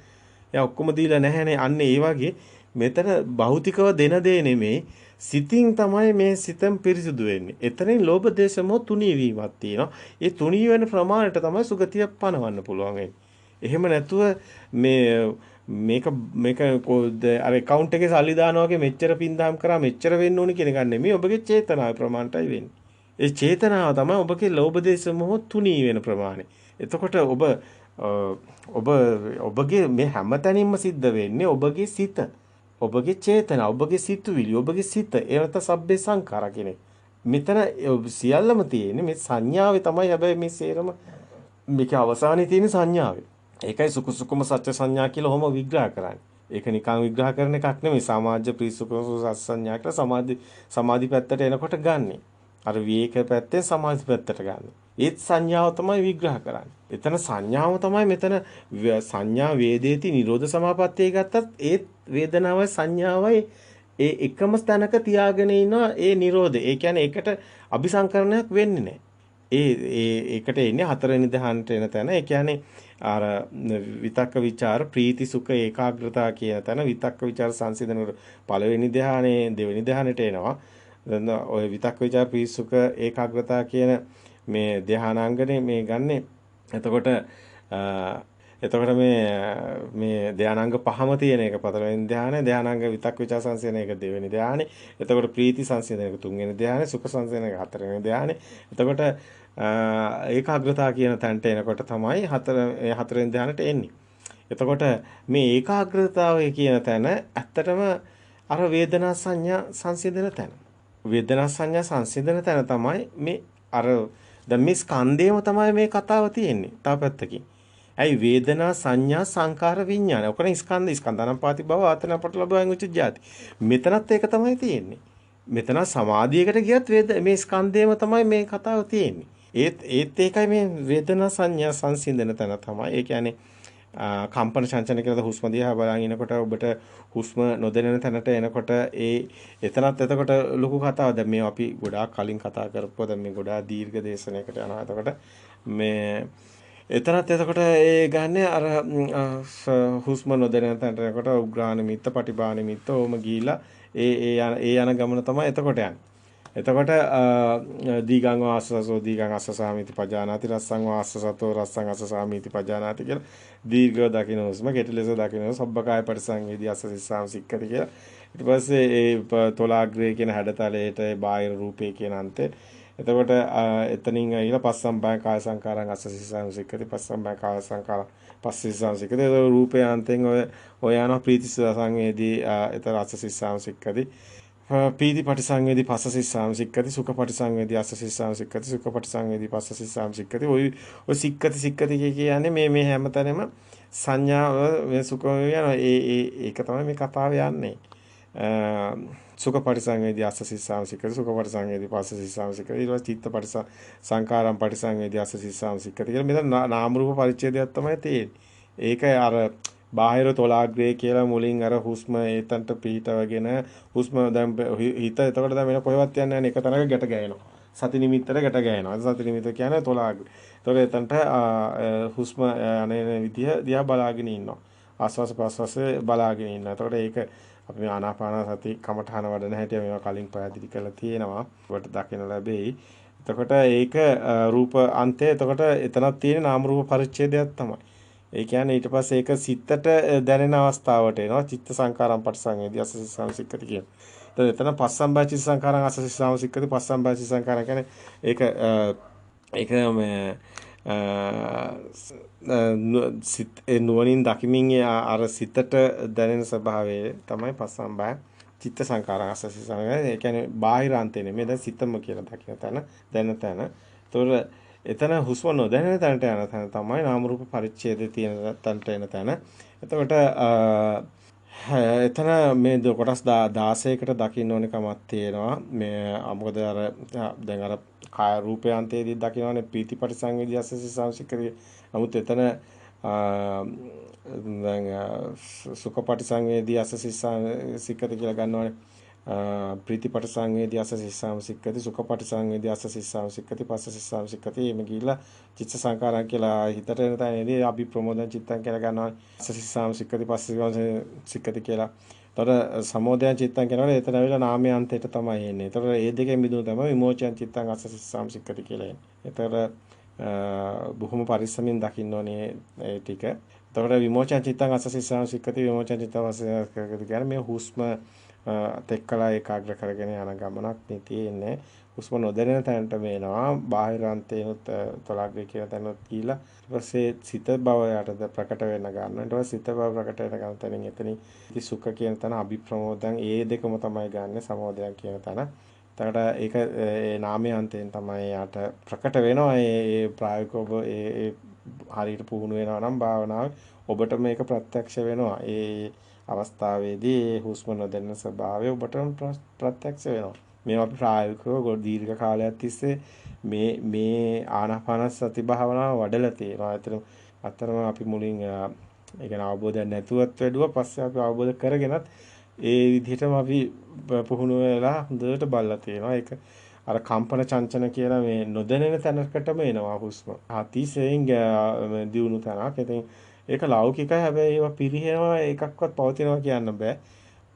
[SPEAKER 1] එයා ඔක්කොම දීලා නැහැනේ. අන්න ඒ වගේ මෙතන භෞතිකව දෙන දේ නෙමෙයි. සිතින් තමයි මේ සිතම් පිරිසුදු වෙන්නේ. එතනින් ලෝභ දේශ මොහ තුනී වීමක් තියෙනවා. ඒ තුනී වෙන ප්‍රමාණයට තමයි සුගතිය පනවන්න පුළුවන් වෙන්නේ. එහෙම නැතුව මේක අර account එකේ සල්ලි දානවා වගේ මෙච්චර පින්දාම් කරා මෙච්චර වෙන්න ඕනි කියන එක නෙමෙයි. ඔබගේ චේතනාවේ ප්‍රමාණයටයි වෙන්නේ. ඒ චේතනාව තමයි ඔබගේ ලෝභ දේශ මොහ තුනී වෙන ප්‍රමාණය. එතකොට ඔබගේ මේ හැමතැනින්ම සිද්ධ වෙන්නේ ඔබගේ සිත. ඔබගේ චේතනාව, ඔබගේ සිතුවිලි, ඔබගේ සිත, ඒවට සබ්බේ සංඛාර කියන්නේ. මෙතන සියල්ලම තියෙන්නේ මේ සංඥාවේ තමයි. හැබැයි මේ සේරම මේක අවසානයේ තියෙන සංඥාවේ. ඒකයි සුකුසුකුම සත්‍ය සංඥා කියලා ඔහොම විග්‍රහ කරන්නේ. ඒක නිකන් විග්‍රහ කරන එකක් නෙමෙයි. සමාජ ප්‍රීසුකුම සත්‍ය සංඥා කියලා සමාධි පැත්තට එනකොට ගන්නෙ. අර විවේක පැත්තෙන් සමාධි පැත්තට ගන්න. ඒත් සංඥාව තමයි විග්‍රහ කරන්නේ. එතන සංඥාව තමයි මෙතන සංඥා වේදේති නිරෝධ සමාපත්තිය ගත්තත් ඒත් වේදනාවයි සංඥාවයි ඒ එකම ස්ථානක තියාගෙන ඉනවා ඒ නිරෝධය. ඒ කියන්නේ ඒකට අபிසංකරණයක් වෙන්නේ නැහැ. ඒකට එන්නේ හතරවෙනි ධ්‍යානට එන තැන. ඒ කියන්නේ අර විතක්ක ਵਿਚාර ප්‍රීති සුඛ ඒකාග්‍රතාව කියන තැන විතක්ක ਵਿਚාර සංසිඳන පළවෙනි ධ්‍යානයේ දෙවෙනි ධ්‍යානට එනවා. දැන් ඔය විතක්ක ਵਿਚාර ප්‍රීති සුඛ ඒකාග්‍රතාව කියන මේ ධ්‍යානාංගනේ මේ ගන්නෙ. එතකොට මේ ධානාංග පහම තියෙන එක පතරවෙනි ධානය, ධානාංග විතක් විචාර සංසිඳන එක දෙවෙනි ධානය. එතකොට ප්‍රීති සංසිඳන එක තුන්වෙනි ධානය, සුඛ සංසිඳන එක හතරවෙනි ධානය. එතකොට ඒකාග්‍රතාව කියන තැනට එනකොට තමයි හතරවෙනි ධානයට එන්නේ. එතකොට මේ ඒකාග්‍රතාවය කියන තැන ඇත්තටම අර වේදනා සංඥා සංසිඳන තැන. වේදනා සංඥා සංසිඳන තැන තමයි මේ අර දැන් මේ ස්කන්ධයම තමයි මේ කතාව තියෙන්නේ. තව පැත්තකින්. ඇයි වේදනා සංඥා සංකාර විඥාන. ඔකනේ ස්කන්ධානම් පාති භව ආතන අපට ලැබුවන් උච්ච ජාති. මෙතනත් ඒක තමයි තියෙන්නේ. මෙතන සමාධියකට ගියත් මේ ස්කන්ධයම තමයි මේ කතාව තියෙන්නේ. ඒත් ඒකයි මේ වේදනා සංඥා සංසිඳන තැන තමයි. ඒ කියන්නේ කම්පන චංචන කියලා හුස්ම දිහා බලන් ඉනකොට ඔබට හුස්ම නොදැනෙන තැනට එනකොට එතනත් එතකොට ලොකු කතාවක්. දැන් මේ අපි ගොඩාක් කලින් කතා කරපුවා. දැන් මේ ගොඩාක් දීර්ඝ දේශනයකට යනවා. එතකොට මේ එතනත් එතකොට ඒ ගන්නේ අර හුස්ම නොදැනෙන තැනට එනකොට උග්‍රාණ නිමිත්ත, පටිභා නිමිත්ත ඕම ගිහිලා ඒ යන ගමන තමයි එතකොට යන්නේ. එතකොට දීගං වාස්සසෝ දීගං අස්සසාමිති පජානාති රස්සං වාස්සසතෝ රස්සං අස්සසාමිති පජානාති කියලා දීර්ඝව දකින්න හුස්ම කෙටි ලෙස දකින්න සබ්බකාය පරිසංවේදී අස්ස සිස්සාම සික්කති කියලා ඊට පස්සේ ඒ තොලාග්‍රේ කියන හැඩතලයට ඒ බාහිර රූපේ කියන අන්තේ. එතකොට එතනින් ඇවිල්ලා පස්සම්බය කාය සංකාරං අස්සසිසංසිකති පස්සම්බය කාය සංකාරං පස්සසිසංසිකති. ඒ රූපේ අන්තෙන් ඔය යන ප්‍රීති සංවේදී එතන අස්සසිසංසිකති. පීති පටිසංවේදී පස්සසිසංසිකති සුඛ පටිසංවේදී අස්සසිසංසිකති සුඛ පටිසංවේදී පස්සසිසංසිකති. ඔය සික්කති කියන්නේ මේ හැමතැනම සංඥාව මේ සුඛ යන ඒක තමයි මේ කතාව යන්නේ. සුඛ පරිසංවේදී අස්සසිසාමසිකති සුඛ පරිසංවේදී පස්සසිසාමසිකති ඊට පස්සේ චිත්ත සංකාරම් පරිසංවේදී අස්සසිසාමසිකති කියලා මෙතන නාම රූප පරිච්ඡේදයක් තමයි තියෙන්නේ. ඒක අර බාහිර තොලාග්‍රේ කියලා මුලින් අර හුස්ම ඒතන්ට පිහිටවගෙන හුස්ම දැන් හිත එතකොට දැන් වෙන කොහෙවත් යන්නේ නැහැ. එක තැනක ගැට ගෑනවා. සති නිමිත්තට ගැට ගෑනවා. සති නිමිත්ත කියන්නේ තොලාග්‍රේ. එතකොට එතන්ට හුස්ම අනේ විදිය දිහා බලාගෙන ඉන්නවා. ආස්වාස ප්‍රස්වාසයේ බලාගෙන ඉන්නවා. එතකොට ඒක අපි මේ ආනාපාන සති කමඨහන වඩන හැටි මේවා කලින් පැහැදිලි කරලා තියෙනවා. ඔබට දකින්න ලැබෙයි. එතකොට ඒක රූප අන්තය එතකොට එතනක් තියෙන නාම රූප පරිච්ඡේදයක් තමයි. ඒ කියන්නේ ඊට පස්සේ ඒක සිතට දැනෙන අවස්ථාවට එනවා. චිත්ත සංකාරම් පටිසංවේදී අස්සසිසංසිකති කියන. එතන පස්සම්බය චිත්ත සංකාරම් අස්සසිසංසිකති පස්සම්බය චිත්ත සංකාරම් කියන්නේ ඒක මේ සිත නුවණින් දකිමින් අර සිතට දැනෙන ස්වභාවය තමයි පස්සම්බය චිත්ත සංකාරං අස්සසිසං. ඒ කියන්නේ බාහිරාන්තේ නෙමෙයි දැන් සිතම කියලා දකින තැන දැන තැන. ඒතකොට එතන හුස්ම නොදැනෙන තැනට යන තැන තමයි නාම රූප පරිච්ඡේදයේ තියෙන තැනට එන තැන. එතකොට එතන මේ කොටස් 16කට දකින්න ඕන කමක් තියෙනවා. මේ මොකද අර දැන් අර කාය රූපයන්තයේදී දකින්නනේ පීති පරිසංවේදී අස්සසිසංසිකදී. නමුත් එතන දැන් සුඛ පරිසංවේදී අස්සසිසංසිකදී කියලා ගන්නවනේ. ප්‍රීති පරිසංවේදී අස්සසිසංසිකදී සුඛ පරිසංවේදී අස්සසිසංසිකදී පස්සසිසංසිකදී එමෙ ගිහිල්ලා චිත්ත සංකාරම් කියලා හිතට එන තැනදී අපි ප්‍රමෝදන් චිත්තං කියලා ගන්නවා. අස්සසිසංසිකදී පස්සසිසංසිකදී කියලා. ඒතර සමෝදයන් චිත්තං කියනකොට එතන ඇවිල්ලා නාමයේ අන්තයට තමයි එන්නේ. ඒතර ඒ දෙකෙන් මිදුණු තමයි විමෝචයන් චිත්තං අස්සසිසංසිකදී කියලා එන්නේ. ඒතර බොහොම පරිස්සමින් දකින්න ඕනේ ඒ ටික. එතකොට විමෝචන චිත්තං අස්සසිසංසිකති විමෝචන චිත්තං අස්සසිසංසිකති කියන්නේ මේ හුස්ම තෙක්කලා ඒකාග්‍ර කරගෙන යන ගමනක් නේ තියෙන්නේ. හුස්ම නොදැනෙන තැනට මේනවා. බාහිරාන්තේනොත් තොලාග්‍රේ කියන තැනොත් ගිහිලා ඊට පස්සේ සිත බව යටද ප්‍රකට වෙන්න ගන්නවා. ඊට පස්සේ සිත බව ප්‍රකට වෙන ගමන් තැනින් එතනින් ඉති සුඛ කියන තැන අභිප්‍රමෝදයන් ඒ දෙකම තමයි ගන්නෙ සමෝදයන් කියන තැන. එතකොට ඒක ඒ නාමයන්තයෙන් තමයි යට ප්‍රකට වෙනවා. ඒ ප්‍රායෝගිකව ඒ හරියට පුහුණු වෙනවා නම් භාවනාව ඔබට මේක ප්‍රත්‍යක්ෂ වෙනවා. ඒ අවස්ථාවේදී හුස්ම නොදැනෙන ස්වභාවය ඔබට ප්‍රත්‍යක්ෂ වෙනවා. මේ අපි ප්‍රායෝගිකව දීර්ඝ කාලයක් තිස්සේ මේ ආනාපාන සති භාවනාව වඩලා තියෙනවා. අතරම අපි මුලින් ඒ කියන්නේ අවබෝධයක් නැතුවත් වැඩුවා. පස්සේ අපි අවබෝධ කරගෙනත් ඒ විදිහටම අපි පුහුණු වෙලා හොඳට බලලා තියෙනවා. ඒක අර කම්පන චංචන කියලා මේ නොදැනෙන තැනකටම එනවා හුස්ම. අතිශයින් දියුණු තැනක්. ඉතින් ඒක ලෞකිකයි. හැබැයි ඒවා පිරිහෙනවා එකක්වත් පවතිනවා කියන්න බෑ.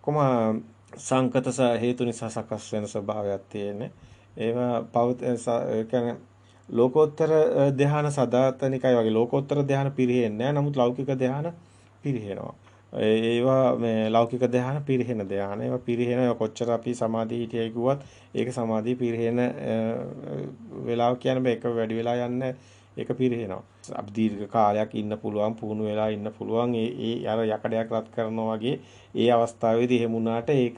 [SPEAKER 1] කොහොම සංකත හේතු නිසා සකස් වෙන ස්වභාවයක් තියෙන්නේ. ඒවා කියන්නේ ලෝකෝත්තර ධ්‍යාන සදාතනිකයි වගේ ලෝකෝත්තර ධ්‍යාන පිරිහෙන්නේ නැහැ. නමුත් ලෞකික ධ්‍යාන පිරිහෙනවා. ඒවා මේ ලෞකික ධ්‍යාන පිරිහෙන ධ්‍යාන. ඒවා පිරිහෙන කොච්චර අපි සමාධිය හිටියයි කිව්වත් ඒක සමාධිය පිරිහෙන වෙලාව කියන්නේ මේක වැඩි වෙලා යන්නේ ඒක පිරිහෙනවා. අපි දීර්ඝ කාලයක් ඉන්න පුළුවන් පුහුණු වෙලා ඉන්න පුළුවන්. ඒ අර යකඩයක් රත් කරනවා වගේ ඒ අවස්ථාවේදී එහෙම වුණාට ඒක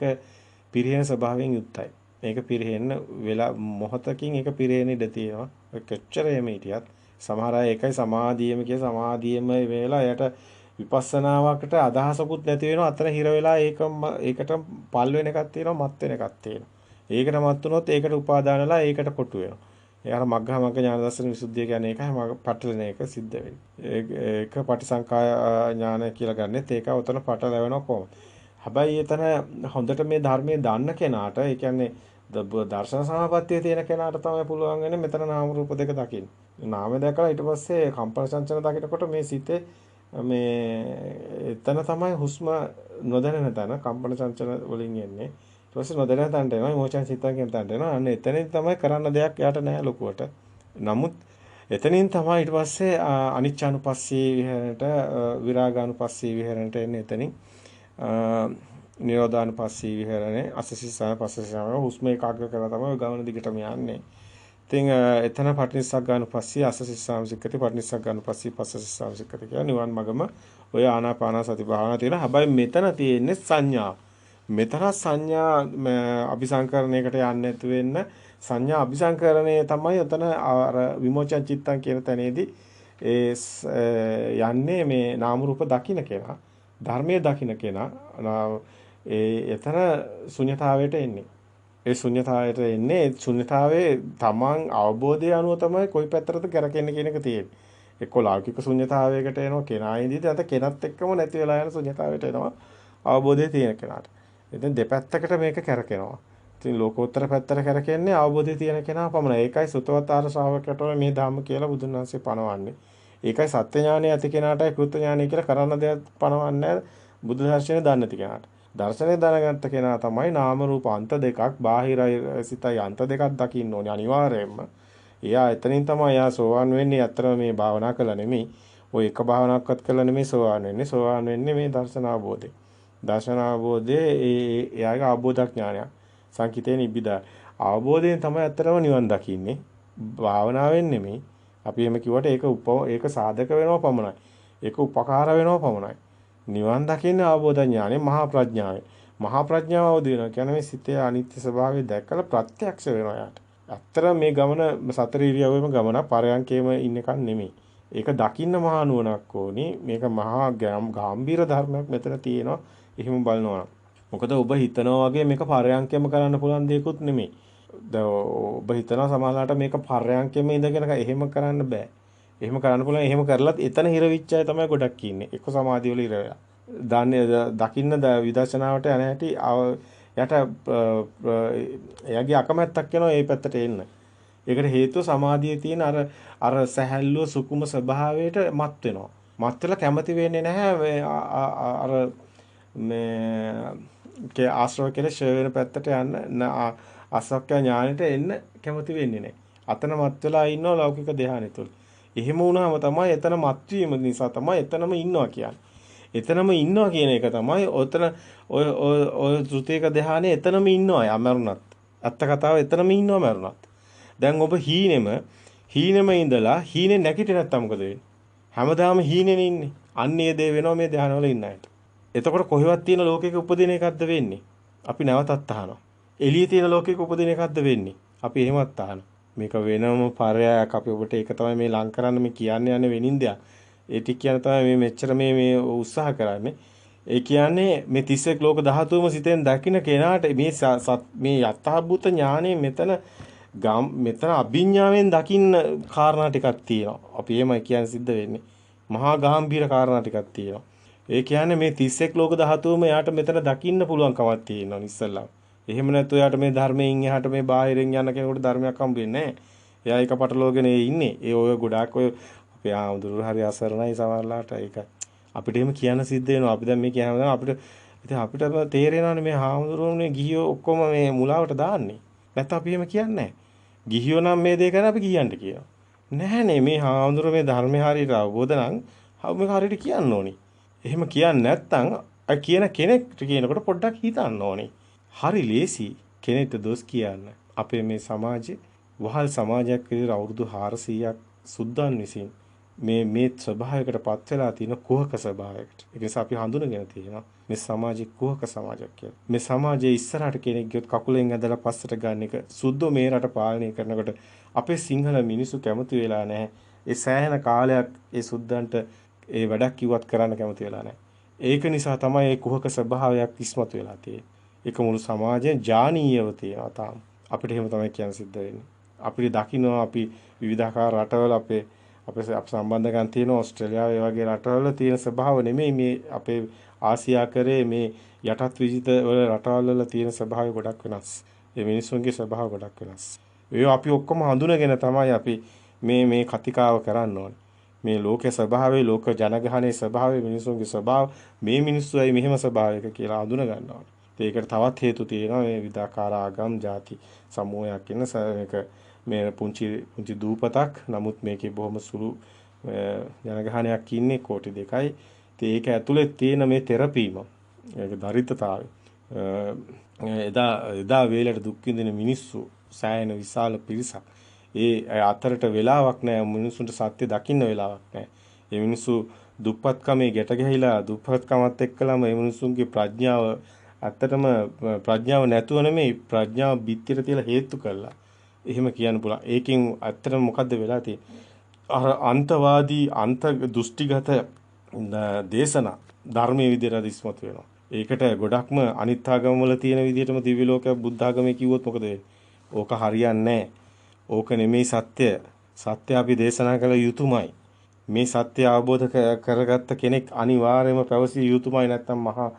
[SPEAKER 1] පිරිහෙන ස්වභාවයෙන් යුක්තයි. මේක පිරෙහෙන්න වෙලා මොහතකින් ඒක පිරෙහෙන්න ඉඩ තියෙනවා. ඔය කොච්චර එමෙ හිටියත් සමහර අය ඒකයි සමාධියම කිය සමාධියම වෙලා එයට විපස්සනාවකට අදහසකුත් නැති වෙනවා. අතන හිර වෙලා ඒකට පල් වෙන එකක් තියෙනවා, මත් වෙන එකක් තියෙනවා. ඒකට මත් වුණොත් ඒකට උපාදාන වෙලා ඒකට කොටු වෙනවා. ඒ අර මග්ගහ මග්ග ඥාන දර්ශන විසුද්ධිය කියන්නේ ඒකයි මග පටලන එක සිද්ධ වෙන්නේ. ඒක පටිසංකාය ඥාන කියලා ගන්නෙත් ඒක උතන පටලවෙනවා කොහොමද? හැබැයි එතන හොඳට මේ ධර්මයේ දන්න කෙනාට ඒ කියන්නේ දර්ශන සමාපත්තියේ තියෙන කෙනාට තමයි පුළුවන් වෙන්නේ මෙතන නාම රූප දෙක දකින්න. නාමය දැකලා ඊට පස්සේ කම්පන චංචල දකිනකොට මේ සිතේ මේ එතන තමයි හුස්ම නොදැනෙන තැන කම්පන චංචල වලින් එන්නේ. ඊට පස්සේ නොදැනෙන තැනට එනවා මොචන් සිතන් කියන තැනට එනවා. අන්න එතනින් තමයි කරන්න දෙයක් යාට නැහැ ලොකුවට. නමුත් එතනින් තමයි ඊට පස්සේ අනිච්චානුපස්සී විහෙරණයට විරාගානුපස්සී විහෙරණයට එන්නේ එතනින්. නිරෝධානුපස්සී විහරණේ අසසිසාන පස්සසාන හුස්ම ඒකාග්‍ර කරලා තමයි ගමන දිගටම යන්නේ. ඉතින් එතන පටිනිස්සග්ගානුපස්සී අසසිසාම සික්කති පටිනිස්සග්ගානුපස්සී පස්සසිසාම සික්කති කියන නිවන් මගම ඔය ආනාපාන සති භාවනා තියෙන. හැබැයි මෙතන තියෙන්නේ සංඥා. මෙතන සංඥා අபிසංකරණයකට යන්නේ නැතු වෙන්න සංඥා අபிසංකරණය තමයි එතන අර විමෝචන චිත්තං කියන තැනේදී යන්නේ මේ නාම රූප දකින්න කෙනා. ධර්මයේ දකින්න කෙනා එතන ශුන්‍යතාවයට එන්නේ. ඒ ශුන්‍යතාවයට එන්නේ ශුන්‍යතාවයේ තමන් අවබෝධය අනුව තමයි කොයි පැත්තටද කරකෙන්නේ කියන එක තියෙන්නේ. එක්ක ලෞකික ශුන්‍යතාවයකට එනවා කෙනා ඉදීද නැත්නම් කෙනත් එක්කම නැති වෙලා යන ශුන්‍යතාවයට එනවා අවබෝධය තියෙන කෙනාට. ඉතින් දෙපැත්තකට මේක කරකිනවා. ඉතින් ලෝකෝත්තර පැත්තට කරකෙන්නේ අවබෝධය තියෙන කෙනා පමණයි. ඒකයි සුතවතාර ශ්‍රාවකයට මේ ධම්ම කියලා බුදුන් වහන්සේ පනවන්නේ. ඒකයි සත්‍ය ඥානය ඇති කෙනාටයි කෘත්‍ය ඥානය කියලා කරන්න දෙයක් පනවන්නේ බුදු දර්ශනේ දන්නේ නැති කෙනාට. දර්ශනේ දැනගත්ත කෙනා තමයි නාම රූප අන්ත දෙකක් බාහිරයි සිතයි අන්ත දෙකක් දකින්න ඕනේ අනිවාර්යයෙන්ම. එයා එතනින් තමයි එයා සෝවාන් වෙන්නේ. අතර මේ භාවනා කළා නෙමෙයි. ඔය එක භාවනාවක්වත් කළා නෙමෙයි සෝවාන් වෙන්නේ. සෝවාන් වෙන්නේ මේ දර්ශන අවබෝධේ. දර්ශන අවබෝධයේ එයාගේ අවබෝධඥානය සංකිතේ නිබ්බිදා. අවබෝධයෙන් තමයි අතරම නිවන් දකින්නේ. භාවනාවෙන් නෙමෙයි. අපි එහෙම කිව්වට ඒක සාධක වෙනවා පමණයි. ඒක උපකාර වෙනවා පමණයි. නිවන් දකින්න අවබෝධ ඥානෙ මහා ප්‍රඥාවයි. මහා ප්‍රඥාව අවදි වෙනවා. කියන්නේ මේ සිතේ අනිත්‍ය ස්වභාවය දැකලා ප්‍රත්‍යක්ෂ වෙනවා යාට. ඇත්තට මේ ගමන සතර ඉරියව්වෙම ගමන පරයන්කේම ඉන්න එකක් නෙමෙයි. ඒක දකින්න මහා නුවණක් ඕනි. මේක මහා ගැඹීර ධර්මයක් මෙතන තියෙනවා. එහෙම බලනවා. මොකද ඔබ හිතනවා වගේ මේක පරයන්කේම කරන්න පුළුවන් දෙයක්වත් නෙමෙයි. ඔබ හිතනවා සමහරවිට මේක පර්යංකෙම ඉඳගෙන එහෙම කරන්න බෑ. එහෙම කරන්න පුළුවන්. එහෙම කරලත් එතන හිර වෙච්ච අය තමයි ගොඩක් ඉන්නේ. එක්ක සමාධිය වල හිර වෙලා. දකින්න විදර්ශනාවට යන හැටි යට එයාගේ අකමැත්තක් වෙනවා මේ පැත්තට එන්න. ඒකට හේතුව සමාධියේ තියෙන අර සැහැල්ලුව සුකුම ස්වභාවයට මත් වෙනවා. මත් වෙලා කැමති වෙන්නේ නැහැ අර මේ ආශ්‍රව කෙලෙස් වෙන පැත්තට යන්න අසක්ක ඥානෙට එන්න කැමති වෙන්නේ නැහැ. අතන මත් වෙලා ඉන්නවා ලෞකික ධ්‍යානෙ තුල. එහෙම වුණාම තමයි එතන මත් වීම නිසා තමයි එතනම ඉන්නවා කියන්නේ. එතනම ඉන්නවා කියන එක තමයි ඔතන ඔය ත්‍ෘතියක ධ්‍යානෙ එතනම ඉන්නවා යමරුණත්. අත්ත කතාව එතනම ඉන්නවා මරුණත්. දැන් ඔබ හීනෙම ඉඳලා හීනේ නැගිටින්න නැත්තම් මොකද වෙන්නේ? හැමදාම හීනෙනේ ඉන්නේ. අන්නේ දේ වෙනවා මේ ධ්‍යානවල ඉන්න අයට. එතකොට කොහෙවත් තියෙන ලෝකයක උපදින එකක්ද වෙන්නේ? අපි නැවතත් අහනවා. එළියේ තියෙන ලෝකයක උපදින එකක්ද වෙන්නේ? අපි එහෙමත් අහනවා. මේක වෙනම පරයක් අපි ඔබට ඒක තමයි මේ ලං කරන්න මේ කියන්නේ යන්නේ වෙනින් දෙයක්. ඒ ටික කියන තමයි මේ මෙච්චර මේ උත්සාහ කරන්නේ. ඒ කියන්නේ මේ 31 ලෝක ධාතුවම සිතෙන් දකින්න කෙනාට මේ යථාභූත ඥානෙ මෙතන අභිඥාවෙන් දකින්න කාරණා ටිකක් තියෙනවා. අපි එහෙමයි කියන්නේ සිද්ධ වෙන්නේ. මහා ගාම්භීර කාරණා ටිකක් තියෙනවා. ඒ කියන්නේ මේ 31 ලෝක ධාතුවම යාට මෙතන දකින්න පුළුවන් කමක් තියෙනවා ඉස්සල්ලා. එහෙම නැත්නම් යාට මේ ධර්මයෙන් එහාට මේ බාහිරින් යන කෙනෙකුට ධර්මයක් හම්බ වෙන්නේ නැහැ. එයා එක පටලෝගෙන ඉන්නේ. ඒ ඔය ගොඩාක් ඔය අපේ ආමුදුරු හරි අසරණයි සමහරලාට ඒක අපිට එහෙම කියන්න සිද්ධ වෙනවා. අපි දැන් මේ කියනවා අපිට තේරෙනවානේ මේ ආමුදුරුනේ ගිහියෝ ඔක්කොම මේ මුලාවට දාන්නේ. නැත්නම් අපි එහෙම කියන්නේ නැහැ. ගිහියෝ නම් මේ දේ කරන අපි කියන්න කියනවා. නැහනේ මේ ආමුදුරු මේ ධර්මය හරියට අවබෝධ නම් මේක හරියට කියන්න ඕනි. එහෙම කියන්නේ නැත්නම් කියන කෙනෙක්ට කියනකොට පොඩ්ඩක් හිතන්න ඕනේ. හරි ලේසි කෙනෙක්ට දොස් කියන්න. අපේ මේ සමාජයේ වහල් සමාජයක් විදිහට අවුරුදු 400ක් සුද්දන් විසින් මේ ස්වභාවයකටපත් වෙලා තියෙන කුහක ස්වභාවයකට. ඒ නිසා අපි හඳුනගෙන තියෙනවා මේ සමාජයේ කුහක සමාජයක් කියලා. මේ සමාජයේ ඉස්සරහට කෙනෙක් ගියොත් කකුලෙන් ඇදලා පස්සට ගන්න එක සුද්ධෝ මේ රට පාලනය කරනකොට අපේ සිංහල මිනිස්සු කැමති වෙලා නැහැ. ඒ සෑහෙන කාලයක් ඒ සුද්දන්ට ඒ වැඩක් කිව්වත් කරන්න කැමති වෙලා නැහැ. ඒක නිසා තමයි මේ කුහක ස්වභාවයක් ඉස්මතු වෙලා තියෙන්නේ. ඒක මුළු සමාජයෙන් ජානීයව තියෙනවා තාම. අපිට එහෙම තමයි කියන්න සිද්ධ වෙන්නේ. අපිට දකින්නවා අපි විවිධාකාර රටවල අපේ සම්බන්ධකම් තියෙන ඕස්ට්‍රේලියාව වගේ රටවල තියෙන ස්වභාව නෙමෙයි මේ අපේ ආසියා කරේ මේ යටත් විජිත වල රටවල් වල තියෙන ස්වභාවය ගොඩක් වෙනස්. ඒ මිනිස්සුන්ගේ ස්වභාව ගොඩක් වෙනස්. ඒ අපි ඔක්කොම හඳුනගෙන තමයි අපි මේ කතිකාව කරන්න ඕනේ. මේ ලෝකේ ස්වභාවය, ලෝක ජනගහනයේ ස්වභාවය, මිනිසුන්ගේ ස්වභාව, මේ මිනිස්සුයි මෙහෙම ස්වභාවයක කියලා හඳුන ගන්නවා. ඒකට තවත් හේතු තියෙනවා මේ විදාකාර ආගම් ಜಾති සමූහයක් ඉන්න මේක මේ පුංචි දූපතක්. නමුත් මේකේ බොහොම සුළු ජනගහනයක් ඉන්නේ කෝටි 2යි. ඒක ඇතුලේ තියෙන මේ තෙරපීම, ඒක දරිද්‍රතාවය. එදා වේලට දුක් විඳින මිනිස්සු සෑහෙන විශාල පිරිසක්. ඒ අතරට වෙලාවක් නැහැ මිනිසුන්ට සත්‍ය දකින්න වෙලාවක් නැහැ. මේ මිනිස්සු දුප්පත්කමේ ගැට ගැහිලා දුප්පත්කමත් එක්කලම මේ මිනිසුන්ගේ ප්‍රඥාව ඇත්තටම ප්‍රඥාව නැතුව නෙමෙයි ප්‍රඥාව බිත්තියට තියලා හේතු කළා. එහෙම කියන්න පුළුවන්. ඒකෙන් ඇත්තටම මොකද්ද වෙලා තියෙන්නේ? අර අන්තවාදී අන්ත දෘෂ්ටිගත දේශනා ධර්මයේ විදිහට ඉස්මතු වෙනවා. ඒකට ගොඩක්ම අනිත් ආගම්වල තියෙන විදිහටම දිව්‍ය ලෝකයක් බුද්ධ ආගමේ කිව්වොත් මොකද වෙන්නේ? ඕක හරියන්නේ නැහැ. ඕක නෙමෙයි සත්‍ය. සත්‍ය අපි දේශනා කළ යුතුමයි. මේ සත්‍ය අවබෝධ කරගත්ත කෙනෙක් අනිවාර්යයෙන්ම පැවසිය යුතුමයි නැත්නම් මහා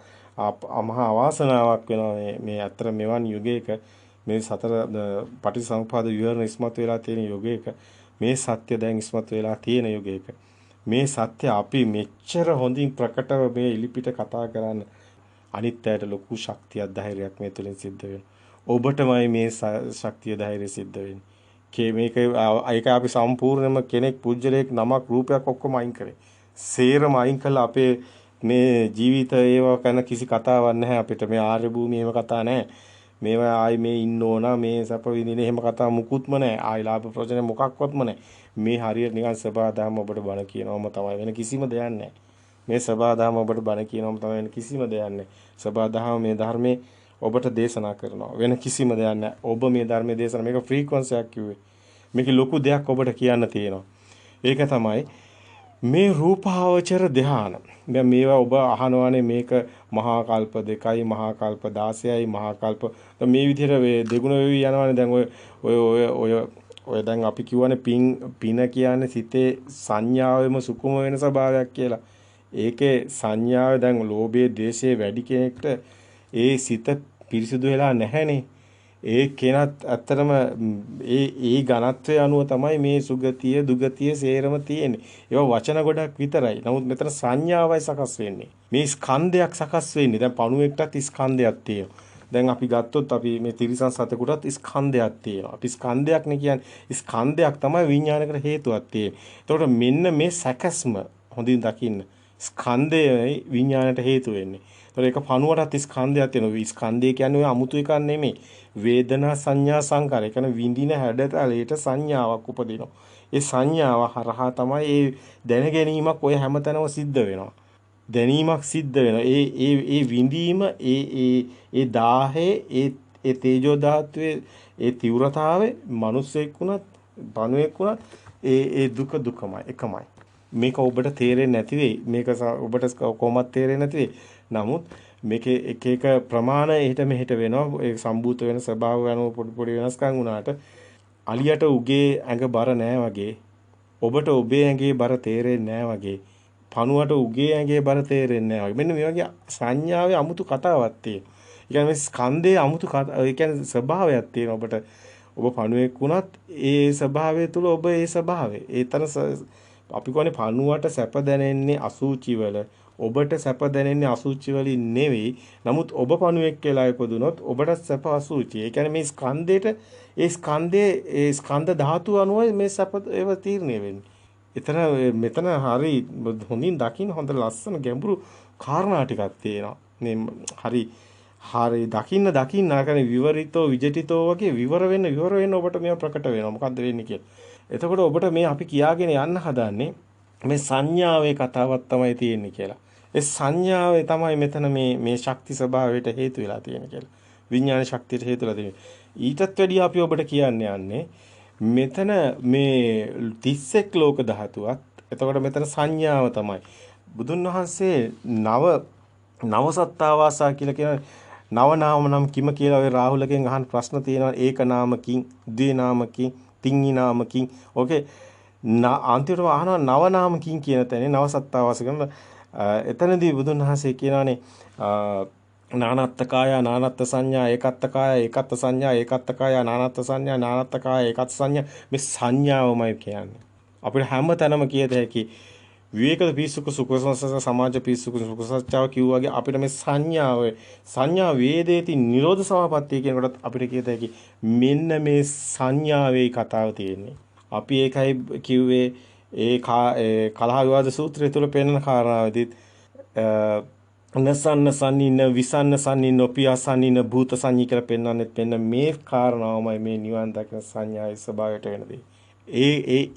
[SPEAKER 1] අවාසනාවක් වෙනවා මේ අතර මෙවන් යුගයක මේ සතර පටිසමුපාද විවරණ ඉස්මතු වෙලා තියෙන යුගයක මේ සත්‍ය දැන් ඉස්මතු වෙලා තියෙන යුගයක මේ සත්‍ය අපි මෙච්චර හොඳින් ප්‍රකටව මේ ඉලිපිට කතා කරන්න අනිත්‍යයට ලොකු ශක්තියක් ධෛර්යයක් මේ තුලින් සිද්ධ වෙනවා. ඔබටමයි මේ ශක්තිය ධෛර්යය සිද්ධ වෙන්නේ. මේක ඒක අපි සම්පූර්ණයෙන්ම කෙනෙක් පුජ්‍යලයක් නමක් රූපයක් ඔක්කොම අයින් කරේ. සේරම අයින් කළා අපේ මේ ජීවිත ඒව ගැන කිසි කතාවක් නැහැ අපිට. මේ ආර්ය භූමියේ එහෙම කතා නැහැ. මේවා ආයි මේ ඉන්න ඕන මේ සැප විඳින එහෙම කතා මුකුත්ම නැහැ. ආයි ලාභ ප්‍රයෝජන මොකක්වත්ම නැහැ. මේ හරියට නිකන් සබාදාම ඔබට බණ කියනවම තමයි වෙන කිසිම දෙයක් නැහැ. මේ සබාදාම ඔබට බණ කියනවම තමයි වෙන කිසිම දෙයක් නැහැ. සබාදාම මේ ධර්මයේ ඔබට දේශනා කරනවා. වෙන කිසිම දෙයක් නැහැ. ඔබ මේ ධර්මයේ දේශනා මේක ෆ්‍රීකවන්සි එකක් කිව්වේ. මේක ලොකු දෙයක් ඔබට කියන්න තියෙනවා. ඒක තමයි මේ රූපාවචර ධ්‍යාන. දැන් මේවා ඔබ අහනවානේ මේක මහා කල්ප 2යි මහා කල්ප 16යි මහා කල්ප මේ විදිහට දෙගුණ වෙවි යනවානේ. දැන් ඔය දැන් අපි කියවනේ පින කියන්නේ සිතේ සංඥාවෙම සුකුම වෙන ස්වභාවයක් කියලා. ඒකේ සංඥාව දැන් ලෝභයේ දේශයේ වැඩි කෙනෙක්ට ඒ සිත පිරිසිදු වෙලා නැහැනේ. ඒ කෙනත් ඇත්තටම ඒ ඝනත්වයේ අනුව තමයි මේ සුගතිය දුගතිය සේරම තියෙන්නේ. ඒවා වචන ගොඩක් විතරයි. නමුත් මෙතන සංඥාවයි සකස් වෙන්නේ. මේ ස්කන්ධයක් සකස් වෙන්නේ. දැන් පණුවෙක්ටත් ස්කන්ධයක් තියෙනවා. දැන් අපි ගත්තොත් අපි මේ තිරිසන් සතෙකුටත් ස්කන්ධයක් තියෙනවා. අපි ස්කන්ධයක් නේ කියන්නේ. ස්කන්ධයක් තමයි විඥානකට හේතුවක් තියෙන්නේ. එතකොට මෙන්න මේ සැකස්ම හොඳින් දකින්න. ස්කන්ධයයි විඥානට හේතු වෙන්නේ. ඒතකොට ඒක පණුවටත් ස්කන්ධයක් තියෙනවා. ස්කන්ධය කියන්නේ ඔය අමුතු එකක් නෙමෙයි. වේදනා සංඥා සංකාර. ඒ කියන්නේ විඳින හැඩතලයට සංඥාවක් උපදිනවා. ඒ සංඥාව හරහා තමයි ඒ දැන ගැනීමක් ඔය හැමතැනම සිද්ධ වෙනවා. දැනීමක් සිද්ධ වෙනවා. ඒ විඳීම ඒ දාහේ ඒ තේජෝ ධාතුවේ ඒ තීව්‍රතාවයේ මිනිස්සෙක් වුණත් බණුවෙක් වුණත් ඒ දුක දුකමයි එකමයි. මේක ඔබට තේරෙන්නේ නැති වෙයි. මේක ඔබට කොහොමවත් තේරෙන්නේ නැති වෙයි. නමුත් මේකේ එක එක ප්‍රමාණ එහෙට මෙහෙට වෙනවා. ඒ සම්භූත වෙන ස්වභාව යන පොඩි වෙනස්කම් වුණාට අලියට උගේ ඇඟ බර නෑ වගේ ඔබට ඔබේ ඇඟේ බර තේරෙන්නේ නෑ වගේ පණුවට උගේ ඇඟේ බර තේරෙන්නේ නෑ වගේ මෙන්න මේ වගේ සංඥාවේ අමුතු කතාවක් තියෙනවා. ඒ කියන්නේ මේ ස්කන්ධයේ අමුතු ඒ කියන්නේ ස්වභාවයක් තියෙනවා ඔබට. ඔබ පණුවෙක් වුණත් ඒ ස්වභාවය තුල ඔබ ඒ ස්වභාවය ඒතන අපි කියන්නේ පණුවට සැප දැනෙන්නේ අසුචි වල ඔබට සැප දැනෙන්නේ අසුචි වලින් නෙවෙයි. නමුත් ඔබ පණුවෙක් කියලා ඉපදුනොත් ඔබට සැප අසුචි. ඒ කියන්නේ මේ ස්කන්ධේට ඒ ස්කන්ධ ධාතු අනුව මේ සැප ඒව තීරණය වෙන්නේ. මෙතන හරි හොඳින් දකින්න හොඳ ලස්සන ගැඹුරු කාරණා ටිකක් තියෙනවා. මේ හරි දකින්න අරගෙන විවරිතෝ විජිතෝ වගේ විවර වෙන්න ඔබට මේව ප්‍රකට වෙනවා. මොකද්ද වෙන්නේ කියලා. එතකොට ඔබට මේ අපි කියාගෙන යන්න හදාන්නේ මේ සංඥාවේ කතාවක් තමයි තියෙන්නේ කියලා. ඒ සංඥාවේ තමයි මෙතන මේ ශක්ති ස්වභාවයට හේතු වෙලා තියෙන්නේ කියලා. විඥාන ශක්තියට හේතු වෙලා තියෙන්නේ. ඊටත් වැඩිය අපි ඔබට කියන්න යන්නේ මෙතන මේ 31 ලෝක ධාතුවත් එතකොට මෙතන සංඥාව තමයි. බුදුන් වහන්සේ නව සත්තාවාසා කියලා කියන නව නාම නම් කිම කියලා ඔය රාහුලගෙන් අහන ප්‍රශ්න තියෙනවා. ඒක නාමකින්, ද්වේ නාමකින්, තින්හි නාමකින්. ඕකේ අන්තිමට අහනවා නව නාමකින් කියන තැනේ නව සත්තාවාස කරන එතනදී බුදුන් වහන්සේ කියනවානේ නානත්තකාය නානත්ත් සංඥා ඒකත්තකාය ඒකත්ත සංඥා ඒකත්තකාය නානත්ත් සංඥා නානත්තකාය ඒකත්ත සංඥා මේ සංඥාවමයි කියන්නේ. අපිට හැම තැනම කියත හැකි විවේකද පිස්සුක සුඛසංසස සමාජ පිස්සුක සුඛසත්‍යාව කිව්වාගේ අපිට මේ සංඥා වේදේති නිරෝධ සමාපත්තිය කියනකොටත් අපිට කියත හැකි මෙන්න මේ සංඥාවේ කතාව තියෙන්නේ. අපි ඒකයි කිව්වේ ඒ කලහ විවාද සූත්‍රය තුල පෙන්වන කාරණාවදී නසන්න සන්නින විසන්න සන්නින නොපියාසන්නින භූත සංඤී කියලා පෙන්වන්නෙත් මෙන්න මේ කාරණාවමයි මේ නිවන් දකින සංඥාවේ ස්වභාවයට වෙනදී. ඒ